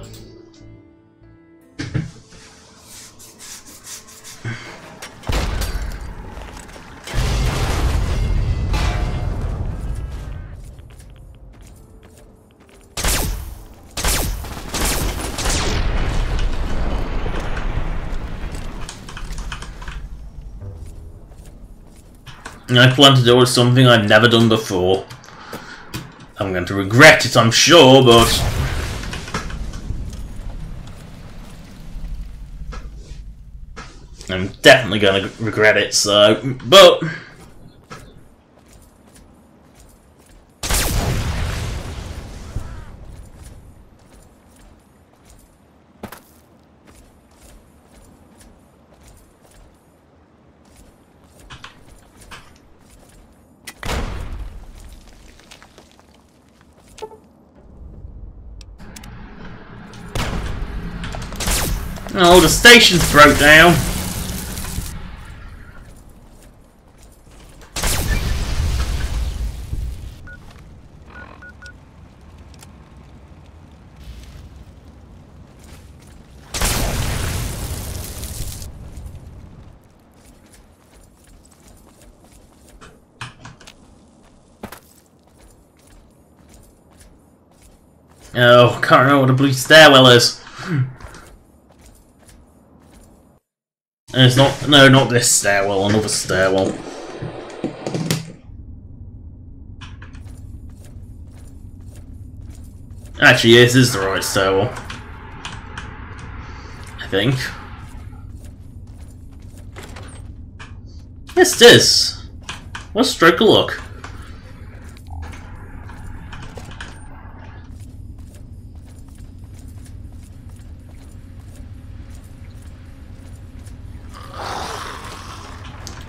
I plan to do something I've never done before. I'm going to regret it, I'm sure, but... I'm definitely going to regret it, so... But... Oh, the station's broke down. Oh, can't remember what the blue stairwell is. And it's not, no, not this stairwell, another stairwell. Actually, this is the right stairwell. I think. Yes, it is. What a stroke of luck.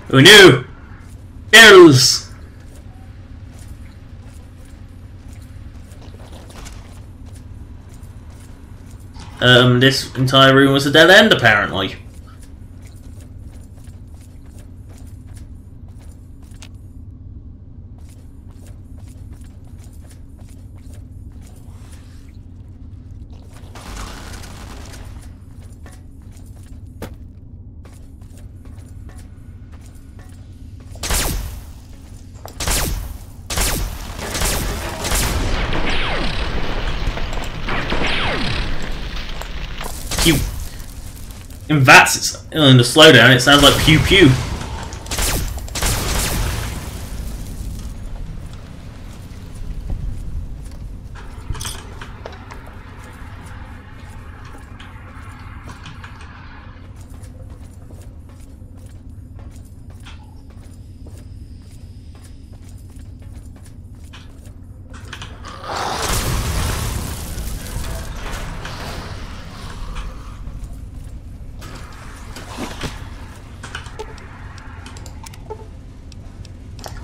Who knew? Arrows! This entire room was a dead end, apparently. In VATS, it's in the slowdown, it sounds like pew pew.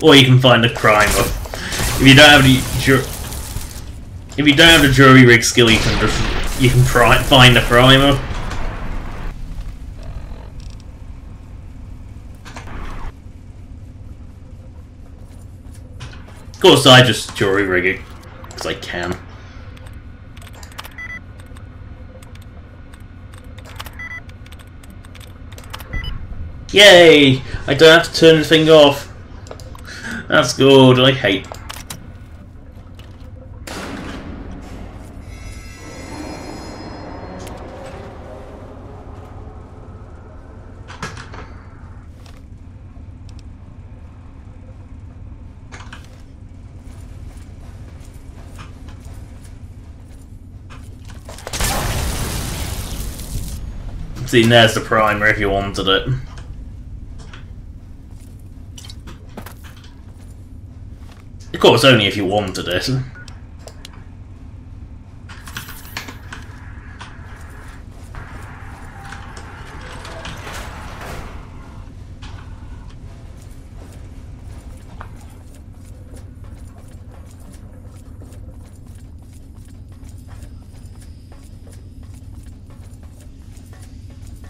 Or you can find a crimer. If you don't have the jury rig skill, you can find a crimer. Of course, I just jury rig it because I can. Yay! I don't have to turn the thing off. That's good, I hate. See, there's the primer if you wanted it. Of course, only if you wanted it.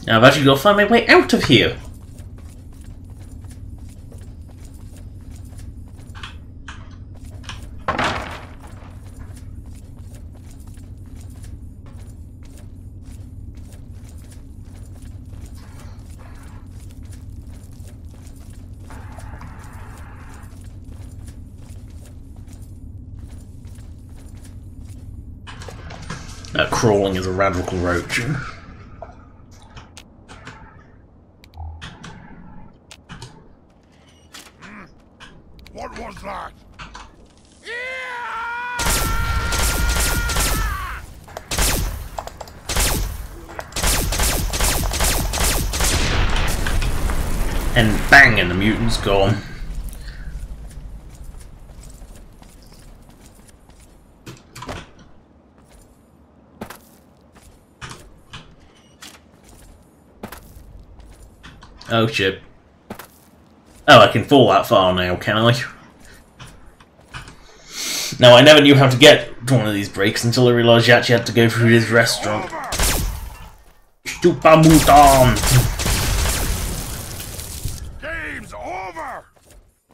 Now I've actually got to find my way out of here. That crawling is a radical roach. What was that? And bang, and the mutant's gone. Oh shit. Oh, I can fall that far now, can I? No, I never knew how to get to one of these breaks until I realised you actually had to go through this restaurant. Super mutant! Game's over!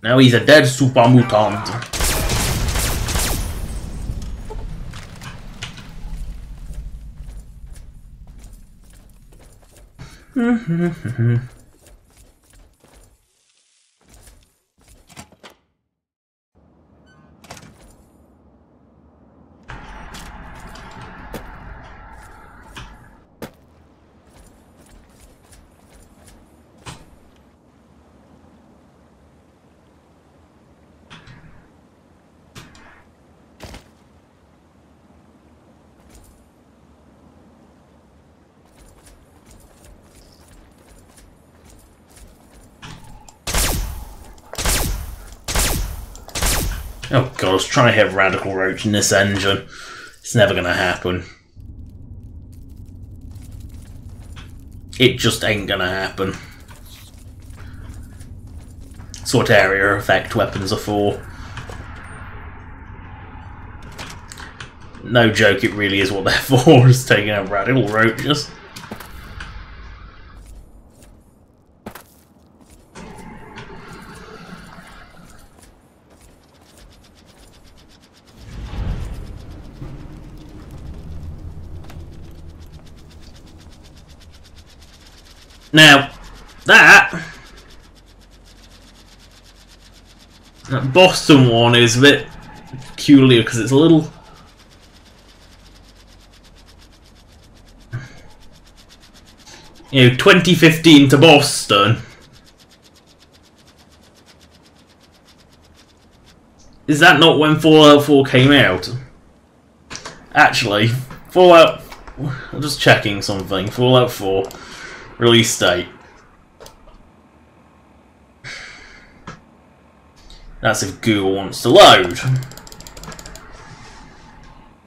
Now he's a dead super mutant. Oh god, I was trying to hit Radical Roach in this engine. It's never gonna happen. It just ain't gonna happen. That's what area effect weapons are for. No joke, it really is what they're for, is taking out Radical Roaches. Now, that Boston one is a bit peculiar because it's a little... You know, 2015 to Boston. Is that not when Fallout 4 came out? Actually, Fallout... I'm just checking something. Fallout 4 release date. That's if Google wants to load.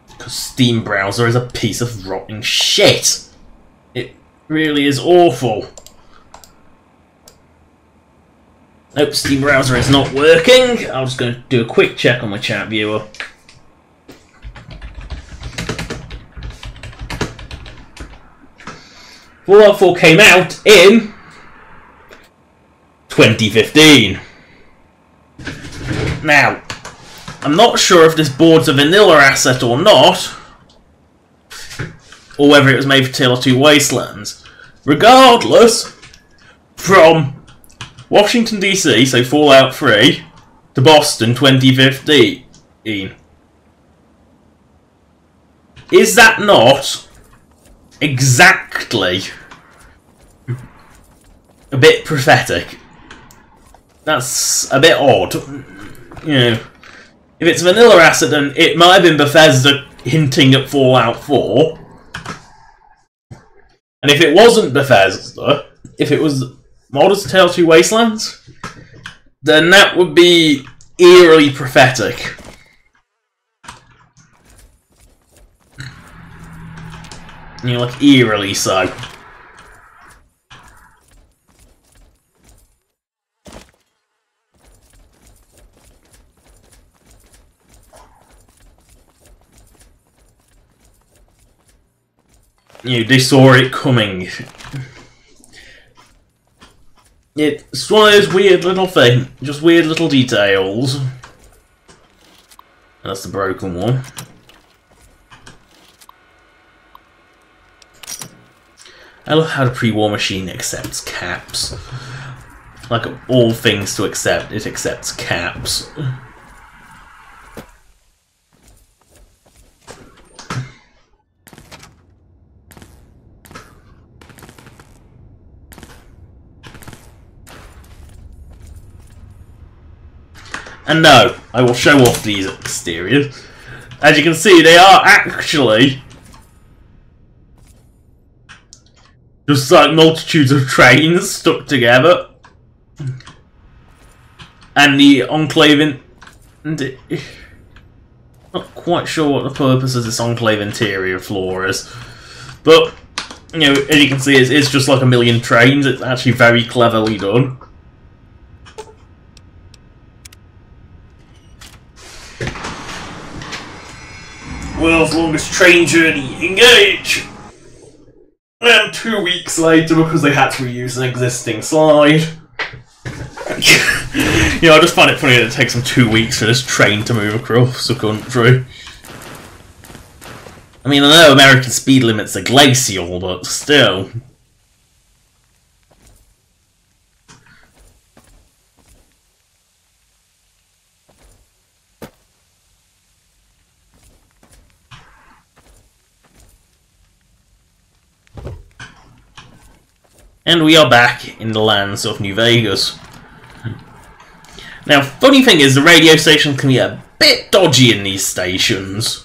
Because Steam browser is a piece of rotting shit. It really is awful. Nope, Steam browser is not working. I'm just going to do a quick check on my chat viewer. Fallout 4 came out in 2015. Now, I'm not sure if this board's a vanilla asset or not, or whether it was made for Tale of Two Wastelands. Regardless, from Washington DC, so Fallout 3, to Boston 2015. Is that not exactly a bit prophetic? That's a bit odd. You know, if it's a vanilla asset, then it might have been Bethesda hinting at Fallout 4. And if it wasn't Bethesda, if it was Modders Tale 2 Wastelands, then that would be eerily prophetic. You know, like, eerily so. You know, they saw it coming. It's one of those weird little things, just weird little details. That's the broken one. I love how the pre-war machine accepts caps. Like all things to accept, it accepts caps. And no, I will show off these exteriors. As you can see, they are actually just like multitudes of trains stuck together. And the Enclave in... Not quite sure what the purpose of this Enclave interior floor is. But, you know, as you can see, it's just like a million trains. It's actually very cleverly done. World's longest train journey, engage! And 2 weeks later, because they had to reuse an existing slide. You know, I just find it funny that it takes them 2 weeks for this train to move across the country. I mean, I know American speed limits are glacial, but still. And we are back in the lands of New Vegas. Now, funny thing is, the radio stations can be a bit dodgy in these stations.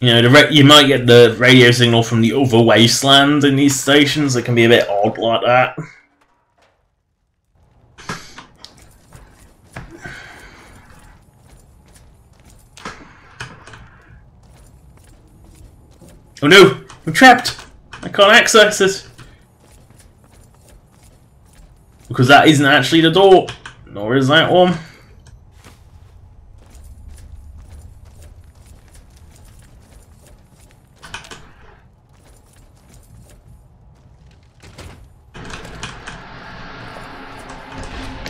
You know, you might get the radio signal from the other wasteland in these stations. It can be a bit odd like that. Oh no! I'm trapped! I can't access it! Because that isn't actually the door, nor is that one.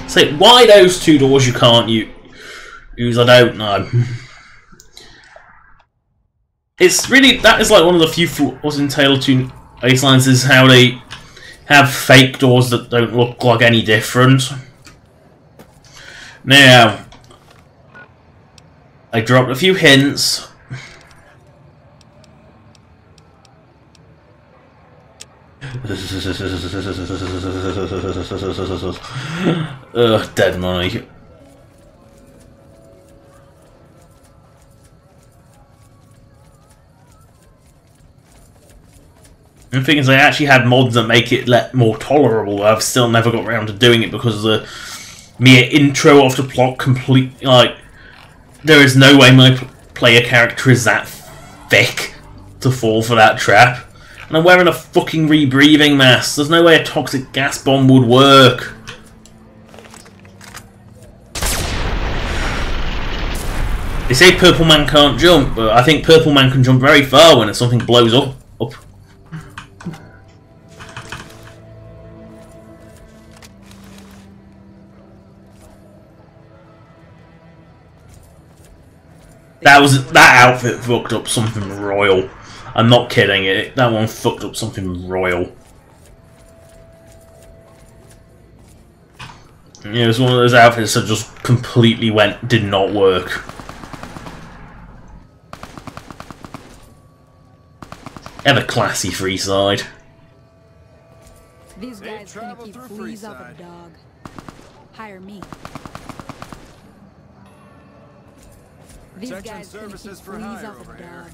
So why those two doors you can't use, I don't know. It's really, that is like one of the few flaws in Tale 2 Wastelands, is how they have fake doors that don't look like any different. Now, I dropped a few hints. Ugh, dead money. The thing is, I actually had mods that make it more tolerable. I've still never got around to doing it because of the mere intro of the plot complete. Like, there is no way my player character is that thick to fall for that trap. And I'm wearing a fucking rebreathing mask. There's no way a toxic gas bomb would work. They say Purple Man can't jump, but I think Purple Man can jump very far when something blows up. That outfit fucked up something royal. I'm not kidding. That one fucked up something royal. It was one of those outfits that just completely did not work. Have a classy Freeside. These guys gonna keep fleas off a dog. Hire me. These guys gonna keep fleas off a dog.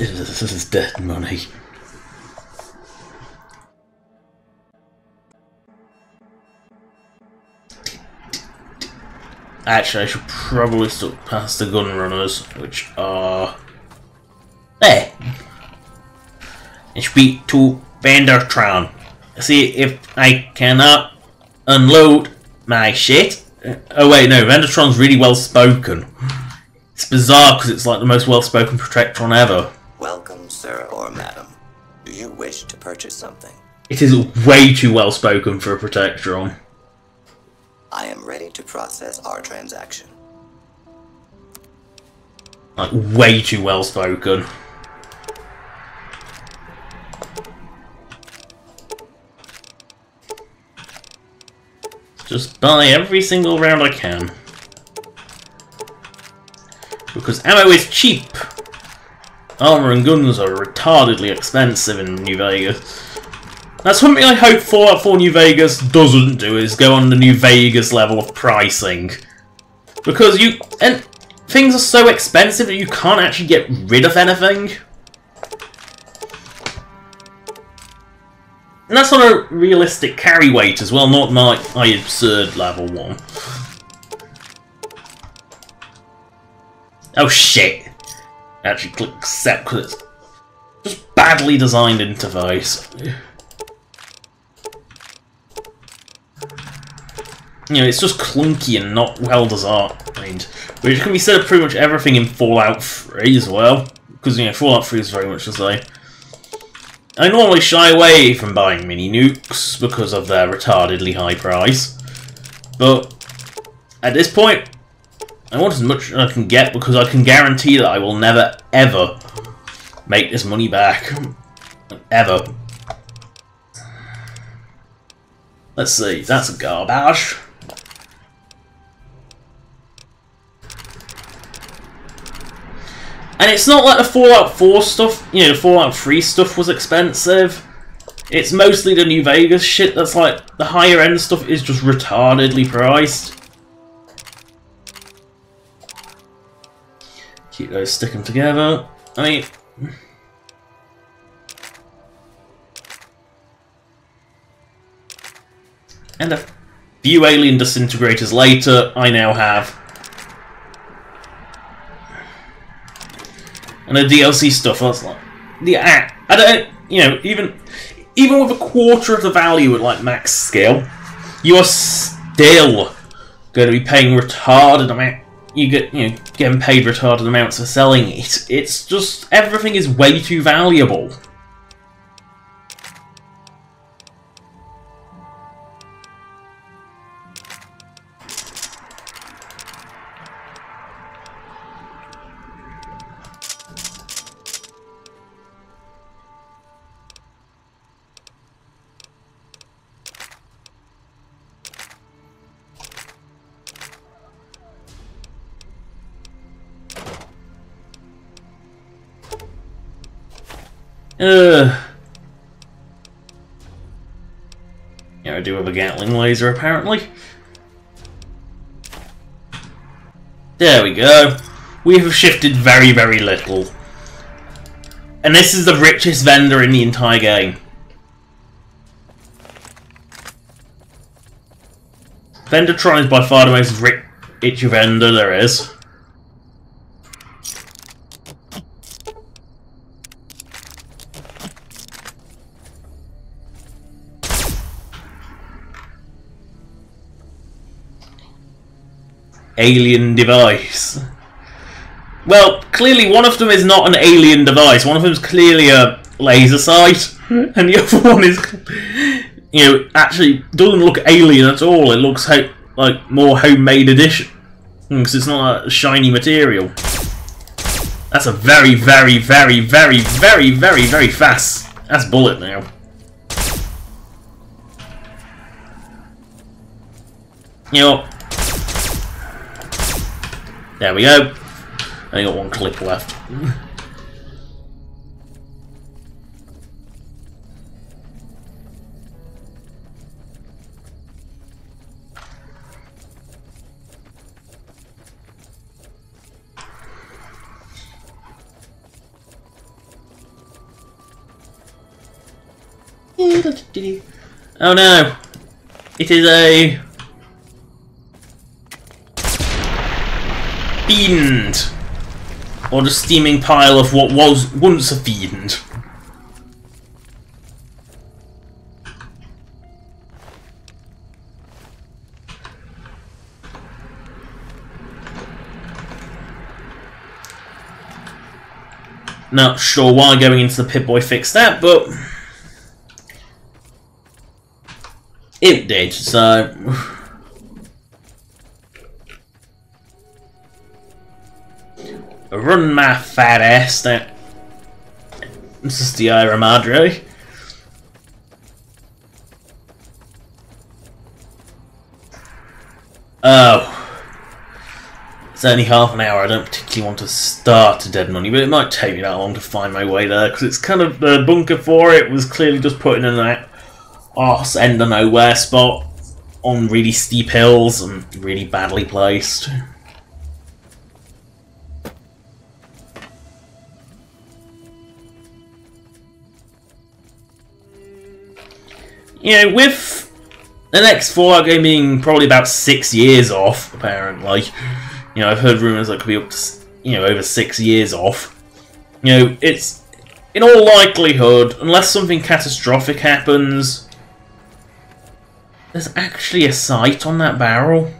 This is dead money. Actually, I should probably still pass the gun runners, which are there. It should be to Vandertron. See if I cannot unload my shit. Oh wait, no, Vandertron's really well spoken. It's bizarre because it's like the most well spoken Protectron ever. Welcome, sir or madam. Do you wish to purchase something? It is way too well spoken for a Protectron. I am ready to process our transaction. Like, way too well spoken. Just buy every single round I can. Because ammo is cheap! Armor and guns are retardedly expensive in New Vegas. That's something I hope Fallout 4 New Vegas doesn't do, is go on the New Vegas level of pricing. Because things are so expensive that you can't actually get rid of anything. And that's on a realistic carry weight as well, not my absurd level one. Oh shit! Actually click accept because it's just badly designed interface. You know, it's just clunky and not well designed. Which can be said of pretty much everything in Fallout 3 as well. Because, you know, Fallout 3 is very much the same. I normally shy away from buying mini nukes because of their retardedly high price. But at this point, I want as much as I can get because I can guarantee that I will never, ever make this money back. Ever. Let's see, that's a garbage. And it's not like the Fallout 4 stuff, you know, the Fallout 3 stuff was expensive. It's mostly the New Vegas shit that's like, the higher end stuff is just retardedly priced. Keep those, stick them together. I mean... And a few alien disintegrators later, I now have... And the DLC stuff, that's like... I don't... You know, even with a quarter of the value at like max scale, you are still going to be paying retarded amount. Getting paid retarded amounts for selling it. It's just, everything is way too valuable. Yeah, I do have a Gatling laser, apparently. There we go. We have shifted very, very little. And this is the richest vendor in the entire game. Vendertron is by far the most rich vendor there is. Alien device. Well, clearly one of them is not an alien device. One of them is clearly a laser sight, and the other one is, you know, actually doesn't look alien at all. It looks like more homemade edition because it's not a shiny material. That's a very, very, very, very, very, very, very fast. That's bullet now. You know. There we go. I got one clip left. Oh no! It is a fiend, or the steaming pile of what was once a fiend. Not sure why going into the Pip-Boy fixed that, but it did, so run my fat ass down. This is the Ira Madre. Oh. It's only half an hour. I don't particularly want to start to Dead Money, but it might take me that long to find my way there, because it's kind of the bunker for it was clearly just put in an arse end of nowhere spot on really steep hills and really badly placed. You know, with the next Fallout game being probably about 6 years off, apparently. You know, I've heard rumours that could be up to, you know, over 6 years off. You know, it's, in all likelihood, unless something catastrophic happens, there's actually a sight on that barrel.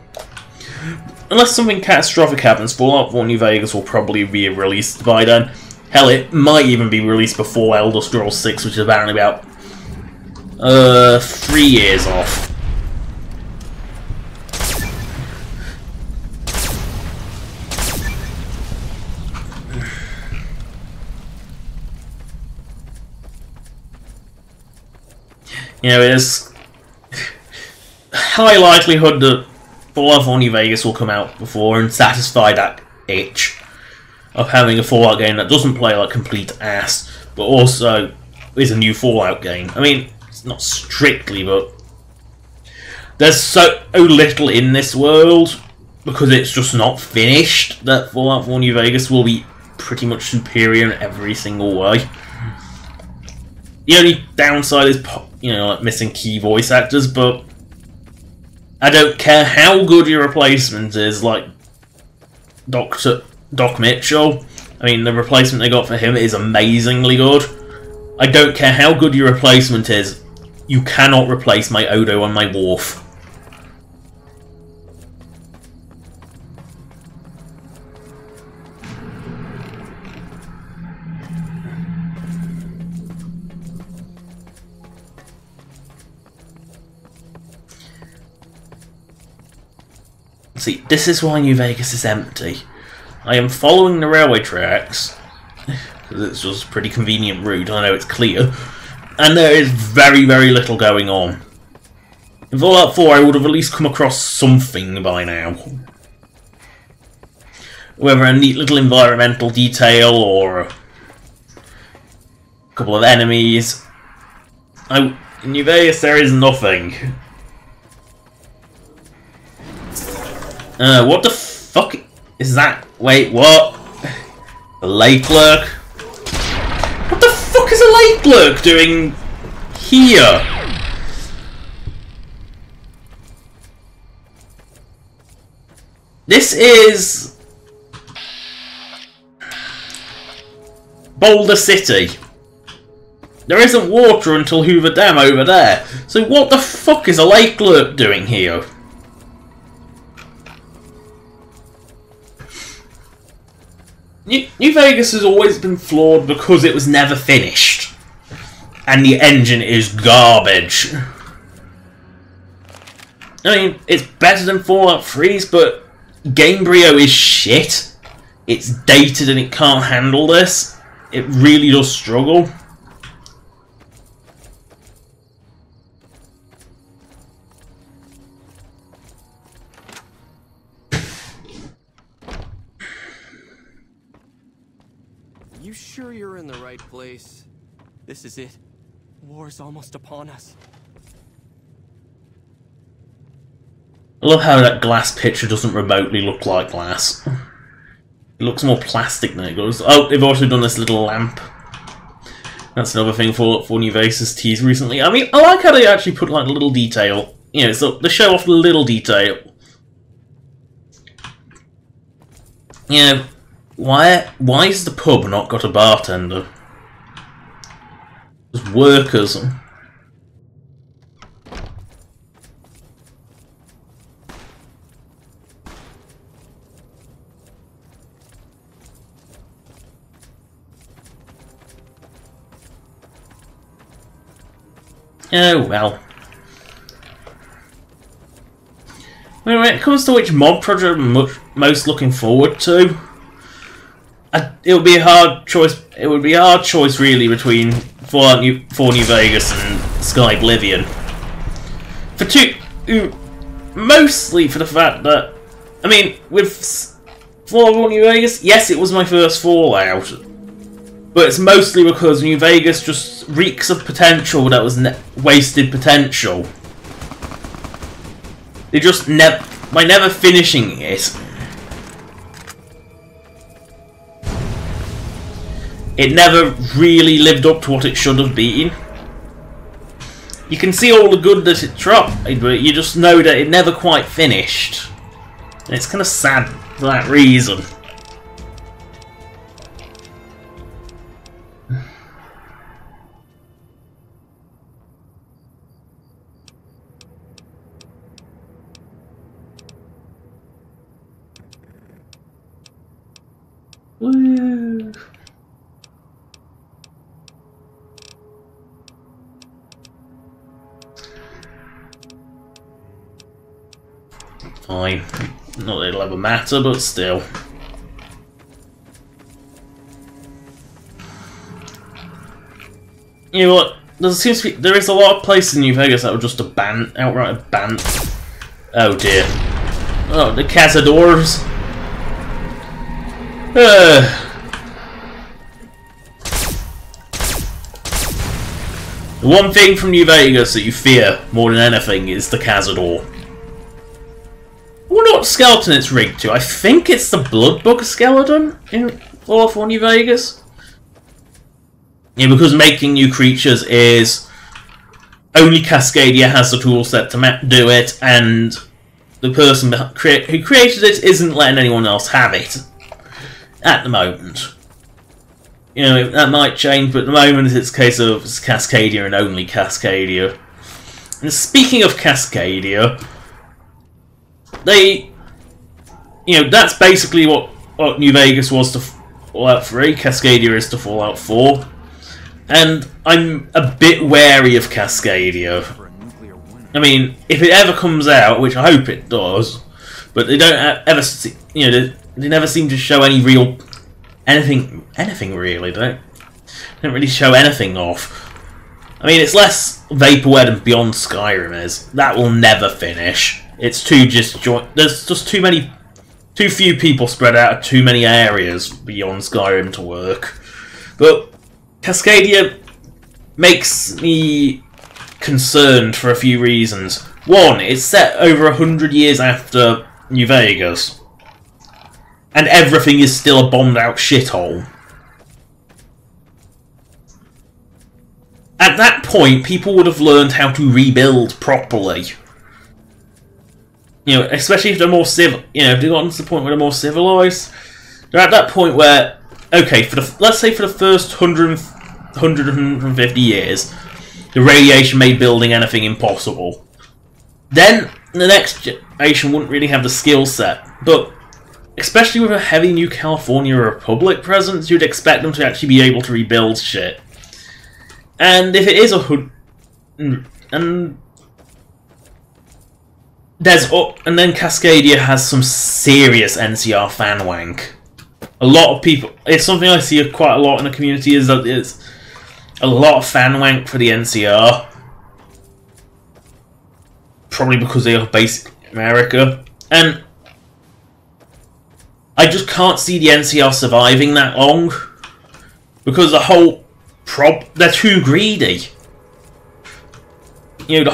Unless something catastrophic happens, Fallout 4 New Vegas will probably be released by then. Hell, it might even be released before Elder Scrolls 6, which is apparently about 3 years off. You know, there's high likelihood that Fallout 4 New Vegas will come out before and satisfy that itch of having a Fallout game that doesn't play like complete ass, but also is a new Fallout game. I mean, it's not strictly, but there's so little in this world, because it's just not finished, that Fallout 4 New Vegas will be pretty much superior in every single way. The only downside is, you know, like missing key voice actors, but I don't care how good your replacement is, like Doc Mitchell. I mean, the replacement they got for him is amazingly good. I don't care how good your replacement is, you cannot replace my Odo and my Worf. See, this is why New Vegas is empty. I am following the railway tracks, because it's just a pretty convenient route, I know it's clear, and there is very, very little going on. In Fallout 4 I would have at least come across something by now. Whether a neat little environmental detail or a couple of enemies. In New Vegas there is nothing. What the fuck is that? Wait, what? A lake lurk? What the fuck is a lake lurk doing here? This is Boulder City. There isn't water until Hoover Dam over there. So what the fuck is a lake lurk doing here? New Vegas has always been flawed because it was never finished. And the engine is garbage. I mean, it's better than Fallout 3's, but Gamebryo is shit. It's dated and it can't handle this. It really does struggle. You sure you're in the right place? This is it. War's almost upon us. I love how that glass picture doesn't remotely look like glass. It looks more plastic than it does. Oh, they've also done this little lamp. That's another thing for New Vegas teased recently. I mean, I like how they actually put like a little detail. You know, so they show off the little detail. You know, why has the pub not got a bartender? Just workers. Oh well. When it comes to which mod project I'm most looking forward to, it would be a hard choice. It would be a hard choice, really, between Fallout New Vegas and Sky Oblivion. Mostly for the fact that, I mean, with Fallout New Vegas, yes, it was my first Fallout, but it's mostly because New Vegas just reeks of potential that was wasted potential. They just by never finishing it, it never really lived up to what it should have been. You can see all the good that it tried, but you just know that it never quite finished. And it's kind of sad for that reason. Woo. Fine. Not that it'll ever matter, but still. You know what? There is a lot of places in New Vegas that were just outright abandoned. Oh dear. Oh, the cazadors. The one thing from New Vegas that you fear more than anything is the Cazador. I wonder what skeleton it's rigged to. I think it's the Bloodbug skeleton in Fallout 4 New Vegas. Yeah, because making new creatures is only Cascadia has the toolset to do it, and the person who created it isn't letting anyone else have it. At the moment. You know, that might change, but at the moment it's a case of Cascadia and only Cascadia. And speaking of Cascadia, you know, that's basically what New Vegas was to Fallout 3, Cascadia is to Fallout 4. And I'm a bit wary of Cascadia. I mean, if it ever comes out, which I hope it does, but they don't ever, you know, they never seem to show any real anything really. They don't really show anything off. I mean, it's less vaporware than Beyond Skyrim is. That will never finish. It's too disjoint. There's just too few people spread out of too many areas beyond Skyrim to work. But Cascadia makes me concerned for a few reasons. One, it's set over 100 years after New Vegas. And everything is still a bombed out shithole. At that point, people would have learned how to rebuild properly. You know, especially if they're more civil. You know, if they've gotten to the point where they're more civilized. They're at that point where, okay, let's say for the first 150 years, the radiation made building anything impossible. Then the next generation wouldn't really have the skill set, but especially with a heavy New California Republic presence, you'd expect them to actually be able to rebuild shit. And if it is and then Cascadia has some serious NCR fan wank. A lot of people, it's something I see quite a lot in the community, is that it's a lot of fan wank for the NCR. Probably because they are based in America. And I just can't see the NCR surviving that long. Because the whole they're too greedy. You know, the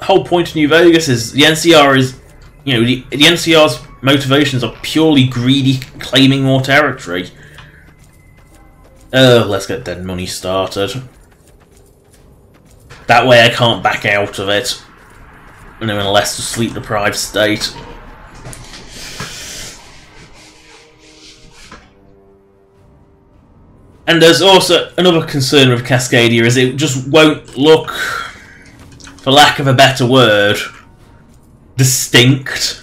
whole point of New Vegas is the NCR is, you know, the NCR's motivations are purely greedy, claiming more territory. Let's get Dead Money started. That way I can't back out of it. And I'm in a less sleep-deprived state. And there's also another concern with Cascadia, is it just won't look, for lack of a better word, distinct.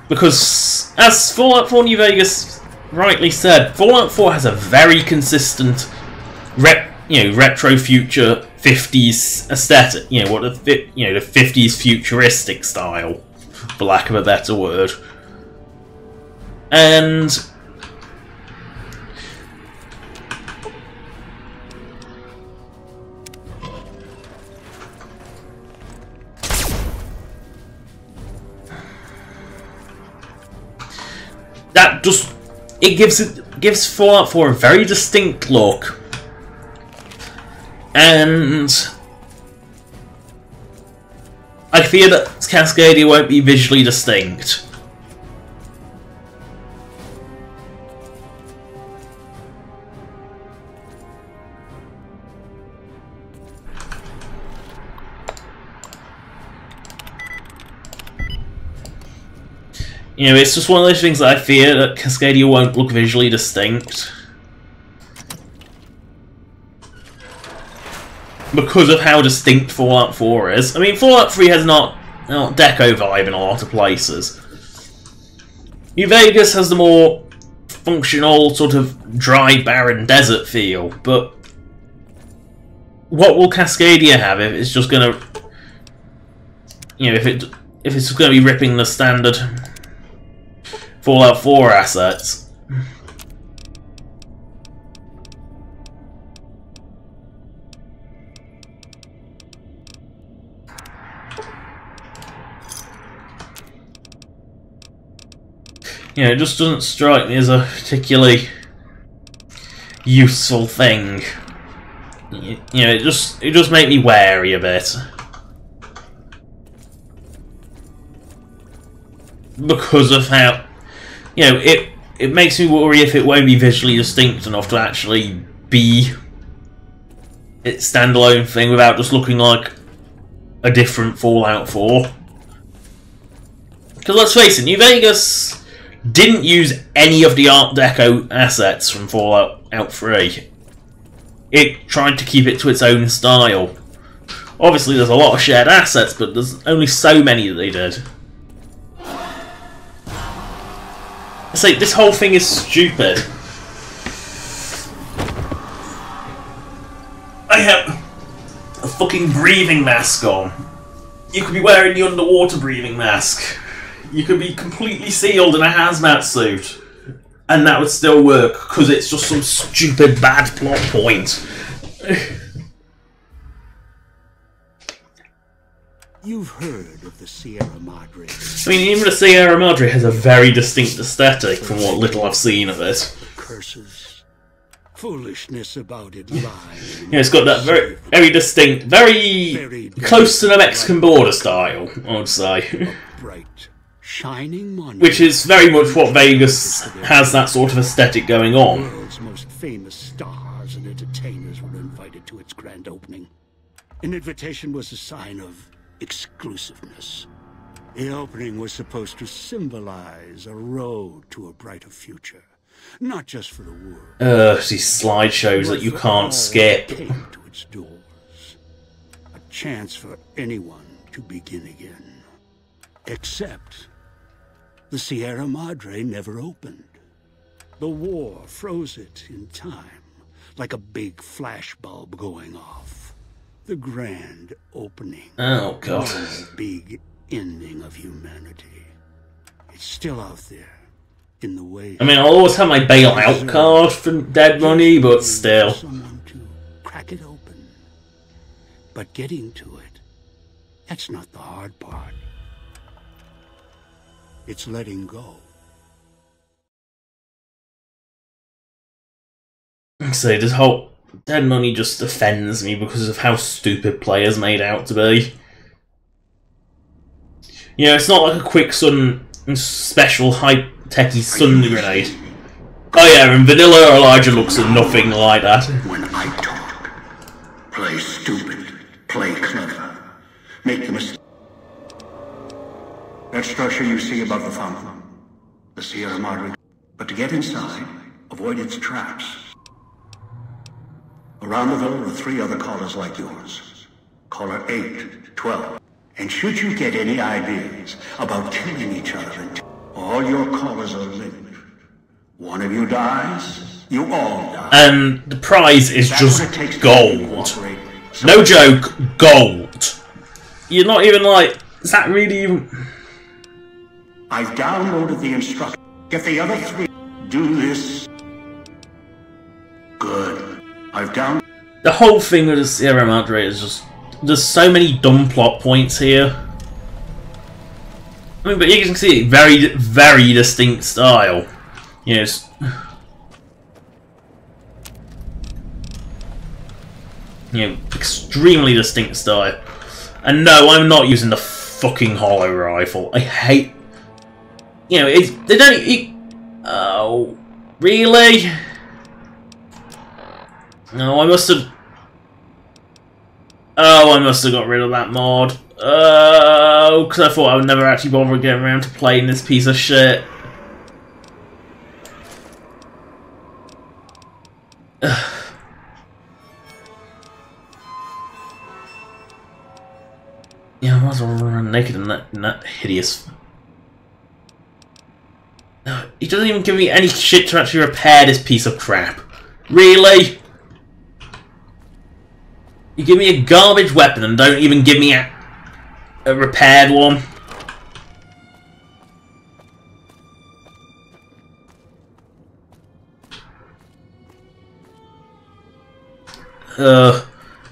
Because, as Fallout 4 New Vegas rightly said, Fallout 4 has a very consistent retro future 50s aesthetic, the 50s futuristic style, for lack of a better word. And that just gives Fallout 4 a very distinct look. And I fear that Cascadia won't be visually distinct. It's just one of those things that I fear that Cascadia won't look visually distinct. Because of how distinct Fallout 4 is. I mean, Fallout 3 has not deco vibe in a lot of places. New Vegas has the more functional, sort of dry, barren desert feel, but what will Cascadia have if it's just gonna, if it's just gonna be ripping the standard Fallout 4 assets? It just doesn't strike me as a particularly useful thing. It just makes me wary a bit. Because of how, it makes me worry if it won't be visually distinct enough to actually be its standalone thing without just looking like a different Fallout 4. Because let's face it, New Vegas didn't use any of the Art Deco assets from Fallout 3. It tried to keep it to its own style. Obviously there's a lot of shared assets, but there's only so many that they did. I say, this whole thing is stupid. I have a fucking breathing mask on. You could be wearing the underwater breathing mask. You could be completely sealed in a hazmat suit, and that would still work, because it's just some stupid bad plot point. You've heard of the Sierra Madre. I mean, even the Sierra Madre has a very distinct aesthetic from what little I've seen of it. Curses. Foolishness about it lies. It's got that very, very distinct, very close to the Mexican border style, I would say. Bright, shining monument. Which is very much what Vegas has, that sort of aesthetic going on. The world's most famous stars and entertainers were invited to its grand opening. An invitation was a sign of exclusiveness. The opening was supposed to symbolize a road to a brighter future, not just for the world. These slideshows that you can't skip. Came to its doors. A chance for anyone to begin again. Except the Sierra Madre never opened. The war froze it in time, like a big flashbulb going off. The grand opening. Oh, God. The big ending of humanity. It's still out there, in the way. I mean, I'll always have my bailout card for dead money, but still. Someone to crack it open. But getting to it, that's not the hard part. It's letting go. So this whole dead money just offends me because of how stupid players made out to be. It's not like a quick sun special high-techy stun grenade. Oh yeah, and vanilla Elijah looks at nothing like that. When I talk, Play stupid. Play clever. Make the mistake. That structure you see above the fountain, the Sierra Madre. But to get inside, avoid its traps. Around the villa are 3 other callers like yours. Caller 8, 12. And should you get any ideas about killing each other, all your callers are linked. One of you dies, you all die. And the prize is just gold. No joke, gold. You're not even like, is that really even... I've downloaded the instruction. Get the other 3. Do this. Good. I've downloaded... The whole thing with the Sierra Madre is just... There's so many dumb plot points here. I mean, but you can see very, very distinct style. Yes. You know, extremely distinct style. And no, I'm not using the fucking hollow rifle. I hate... You know, they don't... Oh... Really? No, I must have... Oh, I must have got rid of that mod. Oh, because I thought I would never actually bother getting around to playing this piece of shit. Yeah, I might as well run naked in that hideous... He doesn't even give me any shit to actually repair this piece of crap. Really? You give me a garbage weapon and don't even give me a repaired one? I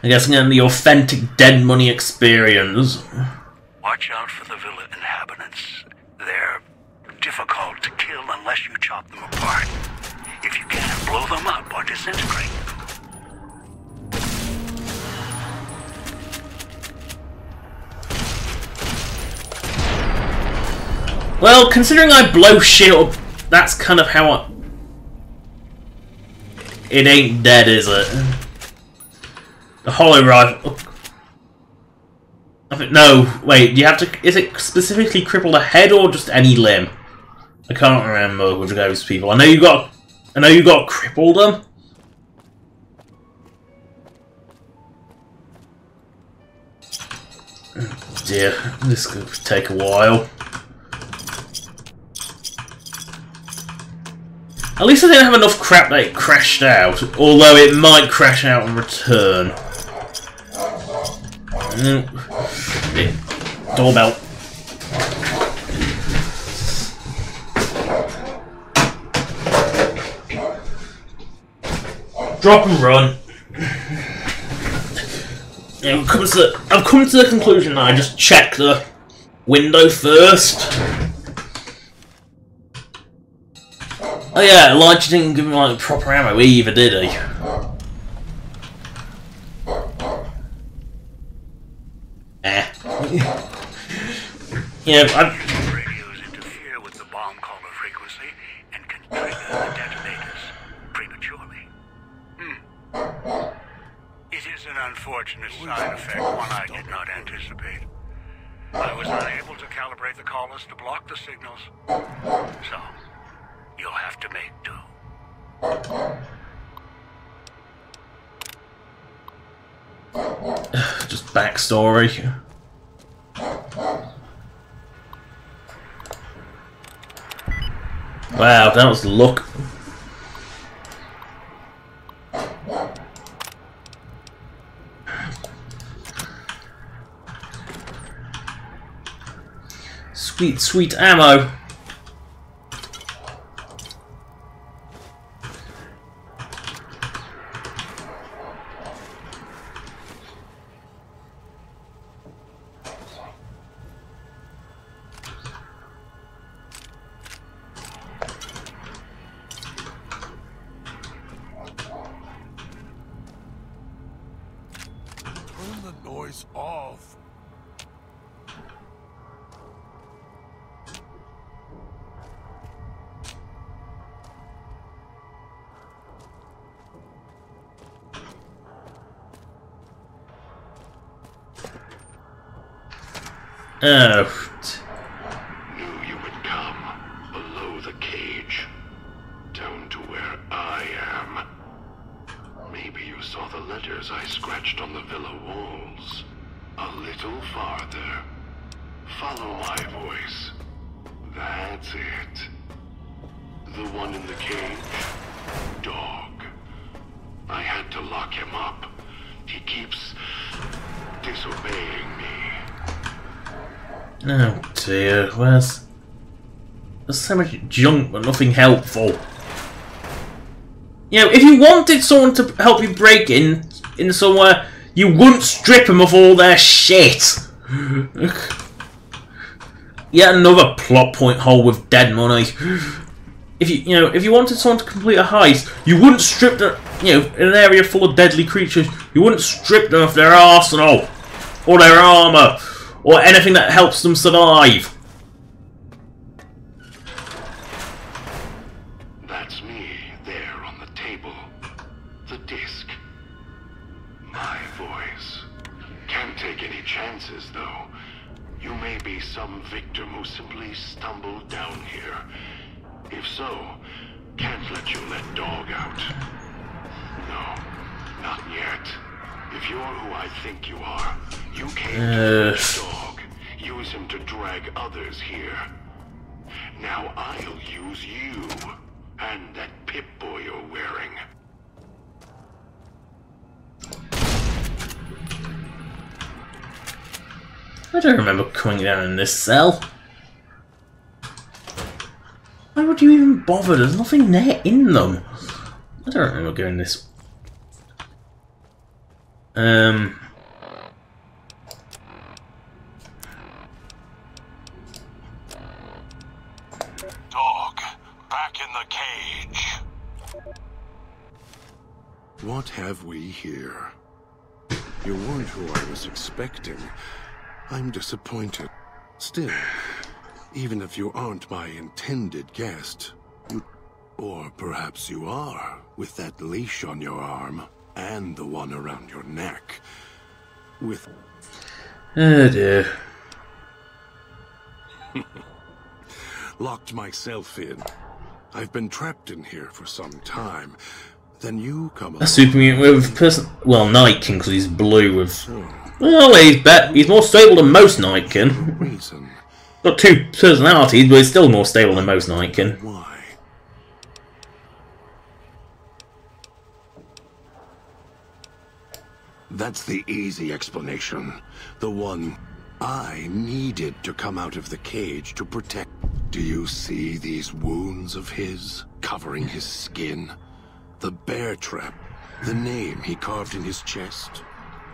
guess I'm getting the authentic dead money experience. Watch out for the villa inhabitants. They're difficult to kill unless you chop them apart. If you can, blow them up or disintegrate them. Well, considering I blow shit up, that's kind of how I... It ain't dead, is it? The hollow rifle... I think, no, wait, do you have to... Is it specifically cripple the head or just any limb? I can't remember with those people. I know you got to cripple them. Oh dear, this could take a while. At least I didn't have enough crap that it crashed out, although it might crash out and return. Doorbell. Drop and run. Yeah, I've come to the conclusion that I just check the window first. Oh yeah, Elijah didn't give me like proper ammo either, did he? Yeah, Radios interfere with the bomb caller frequency and can trigger the detonators prematurely. It is an unfortunate side effect, one I did not anticipate. I was unable to calibrate the callers to block the signals, so you'll have to make do. just backstory. Wow, that was luck. Sweet, sweet ammo. Oh. Knew you would come below the cage, down to where I am. Maybe you saw the letters I scratched on the villa walls. A little farther. Follow my voice. That's it. The one in the cage? Dog. I had to lock him up. He keeps disobeying me. Oh dear, there's so much junk but nothing helpful. You know, if you wanted someone to help you break in somewhere, you wouldn't strip them of all their shit. Yet another plot point hole with dead money. If you wanted someone to complete a heist, you wouldn't strip them. You know, in an area full of deadly creatures, you wouldn't strip them of their arsenal, or their armor, or anything that helps them survive. That's me there on the table. The disc. My voice. Can't take any chances, though. You may be some victim who simply stumbled down here. If so, can't let you let Dog out. No, not yet. If you're who I think you are, you came to catch Dog. Use him to drag others here. Now I'll use you and that Pip-Boy you're wearing. I don't remember coming down in this cell. Why would you even bother? There's nothing there in them. I don't remember going this. Dog, back in the cage. What have we here? You weren't who I was expecting. I'm disappointed. Still, even if you aren't my intended guest, or perhaps you are, with that leash on your arm, and the one around your neck. With... Oh dear. Locked myself in. I've been trapped in here for some time. Then you come along. A super mutant with Night King, because he's blue with... Well, he's more stable than most Night King. Got two personalities, but he's still more stable than most Night King. Why? That's the easy explanation. The one I needed to come out of the cage to protect. Do you see these wounds of his covering his skin? The bear trap, the name he carved in his chest.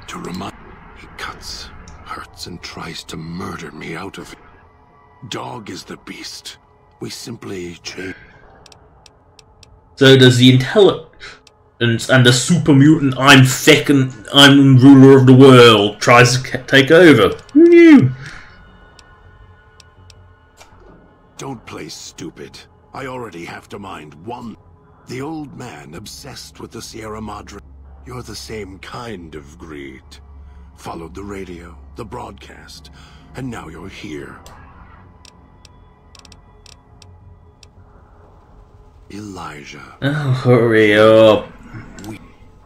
To remind he cuts, hurts, and tries to murder me out of it. Dog is the beast. We simply change. So does the intelligence and the super mutant I'm thick and I'm ruler of the world tries to take over? Who knew? Don't play stupid. I already have to mind one. The old man obsessed with the Sierra Madre. You're the same kind of greed. Followed the radio, the broadcast, and now you're here. Elijah. Oh, hurry up.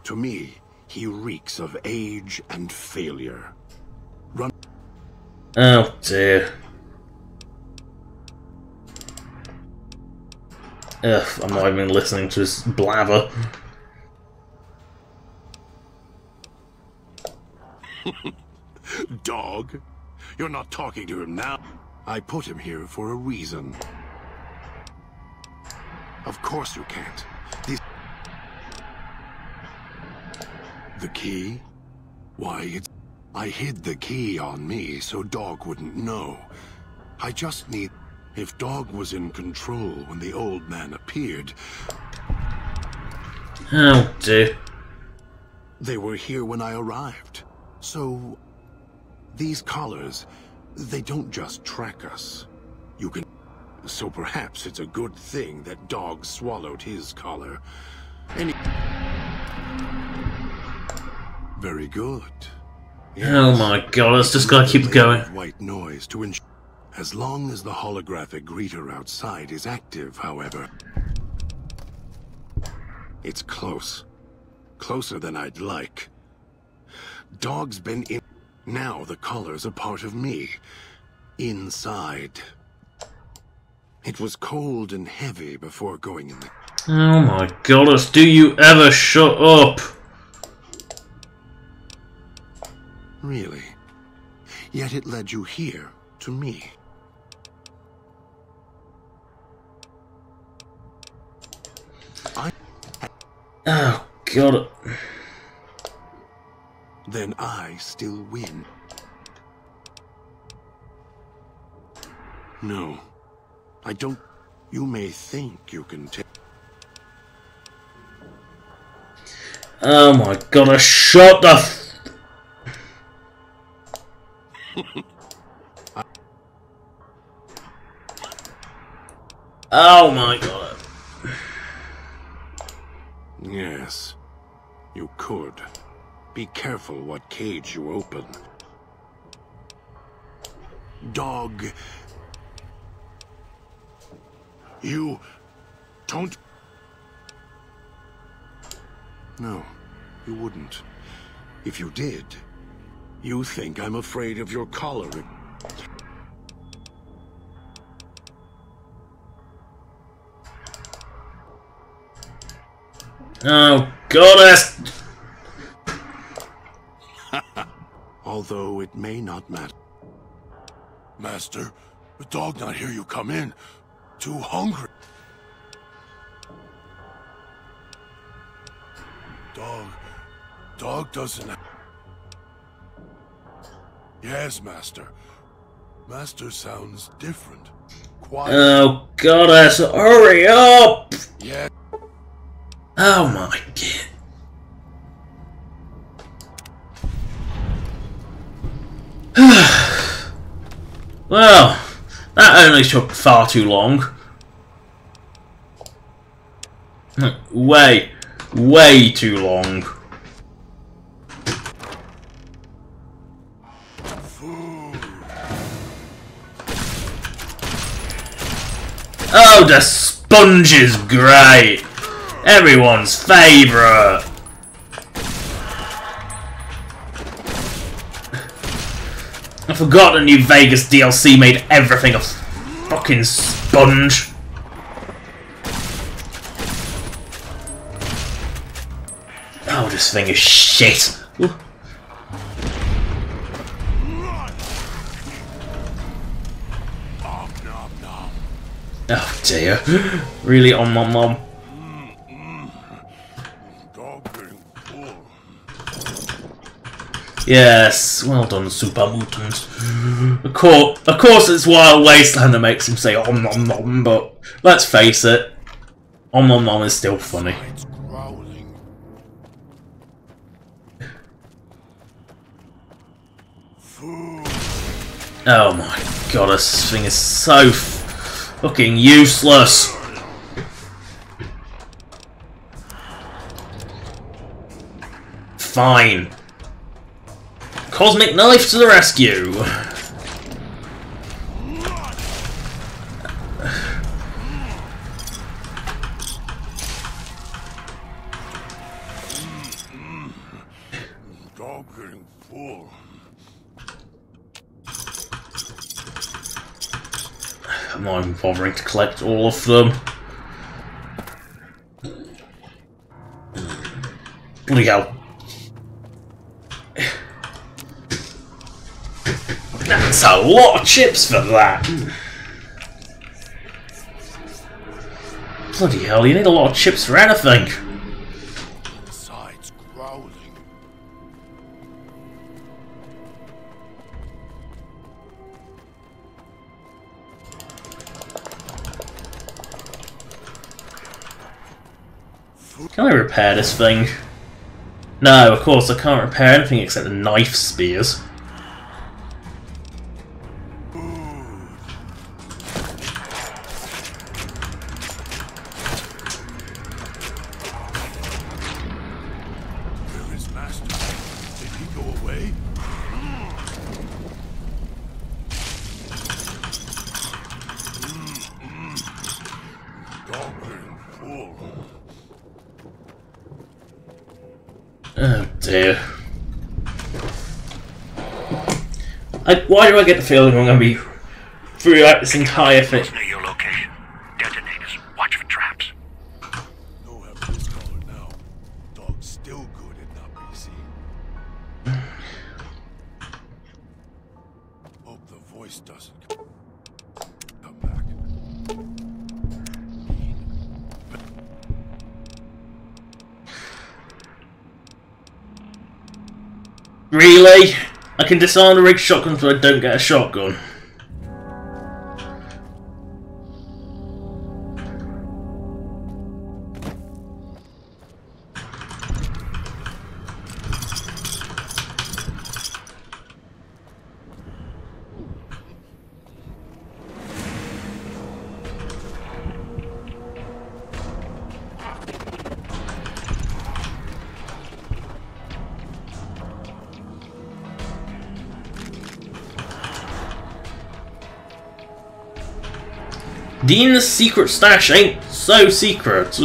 To me, he reeks of age and failure. Run. Oh dear. Ugh, I'm not even listening to his blather. Dog? You're not talking to him now. I put him here for a reason. Of course you can't. The key? Why, I hid the key on me so Dog wouldn't know. I just need... If Dog was in control when the old man appeared... Oh dear. They were here when I arrived. So... These collars, they don't just track us. You can... So perhaps it's a good thing that Dog swallowed his collar. Very good. Oh my god, let's just gotta keep going. White noise to ensure. As long as the holographic greeter outside is active, however. It's close. Closer than I'd like. Dog's been in. Now the colors are part of me. Inside. It was cold and heavy before going in the... Oh my goddess, do you ever shut up? Really? Yet it led you here, to me. Oh god. Then I still win. No. I don't... You may think you can take... Oh my god, shut the f... Oh my god. Yes. You could. Be careful what cage you open. Dog... You... don't... No, you wouldn't. If you did, you think I'm afraid of your collar. Oh, goddess! Although it may not matter. Master, the dog not hear you come in. Too hungry. Dog doesn't... Yes, Master. Master sounds different. Quiet. Oh, goddess, hurry up! Yeah. Oh my god. Well, that only took far too long. Way too long. Oh, the sponge is great! Everyone's favourite! I forgot the New Vegas DLC made everything a fucking sponge. Oh, this thing is shit. Ooh. Oh dear. Really on my mom. Yes, well done, Super Mutant. Of course it's Wild Wasteland that makes him say om nom nom, but let's face it, om nom nom is still funny. Oh my god, this thing is so fucking useless. Fine. Cosmic Knife to the rescue! Dog getting full. I'm not even bothering to collect all of them. Bloody hell. That's a lot of chips for that! Bloody hell, you need a lot of chips for anything! Besides growling. Can I repair this thing? No, of course I can't repair anything except the knife spears. dear. Why do I get the feeling I'm going to be throughout this entire thing? Near your location. Detonators. Watch for traps. No evidence caller now. Dog's still good at not being seen. Hope the voice doesn't come back. Really? I can disarm the rigged shotguns, but I don't get a shotgun. Dean's secret stash ain't so secret.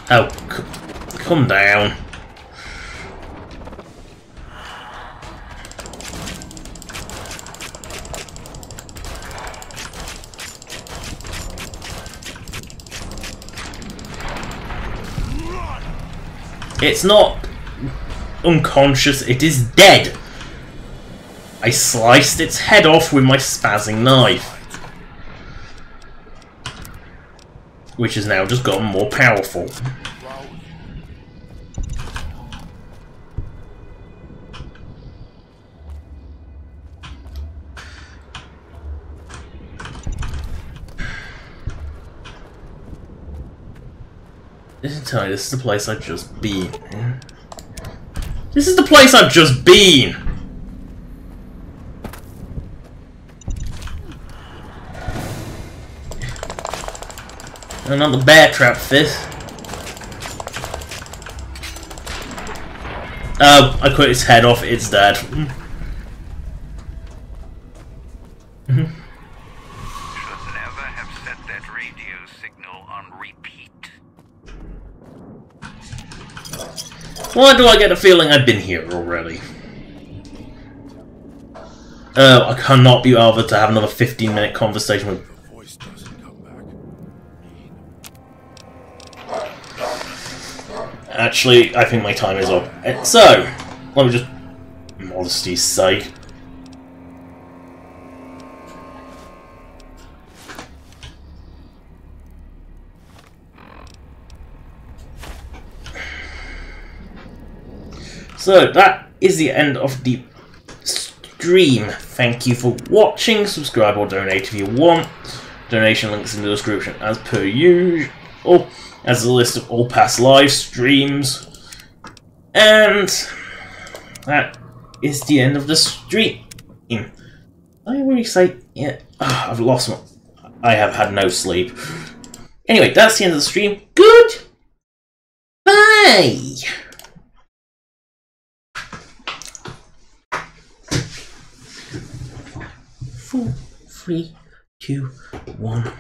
Oh, come down. It's not unconscious, it is dead. I sliced its head off with my spazzing knife, which has now just gotten more powerful. This is the place I've just been. This is the place I've just been! Another bear trap fist. Oh, I cut its head off, it's dead. Why do I get a feeling I've been here already? Oh, I cannot be bothered to have another 15-minute conversation with... Actually, I think my time is up. So, let me just... modesty's sake. So, that is the end of the stream. Thank you for watching. Subscribe or donate if you want. Donation links in the description as per usual. As a list of all past live streams. And that is the end of the stream. Did I really say... yeah, I've lost my... I have had no sleep. Anyway, that's the end of the stream. Good. Bye. 4, 3, 2, 1.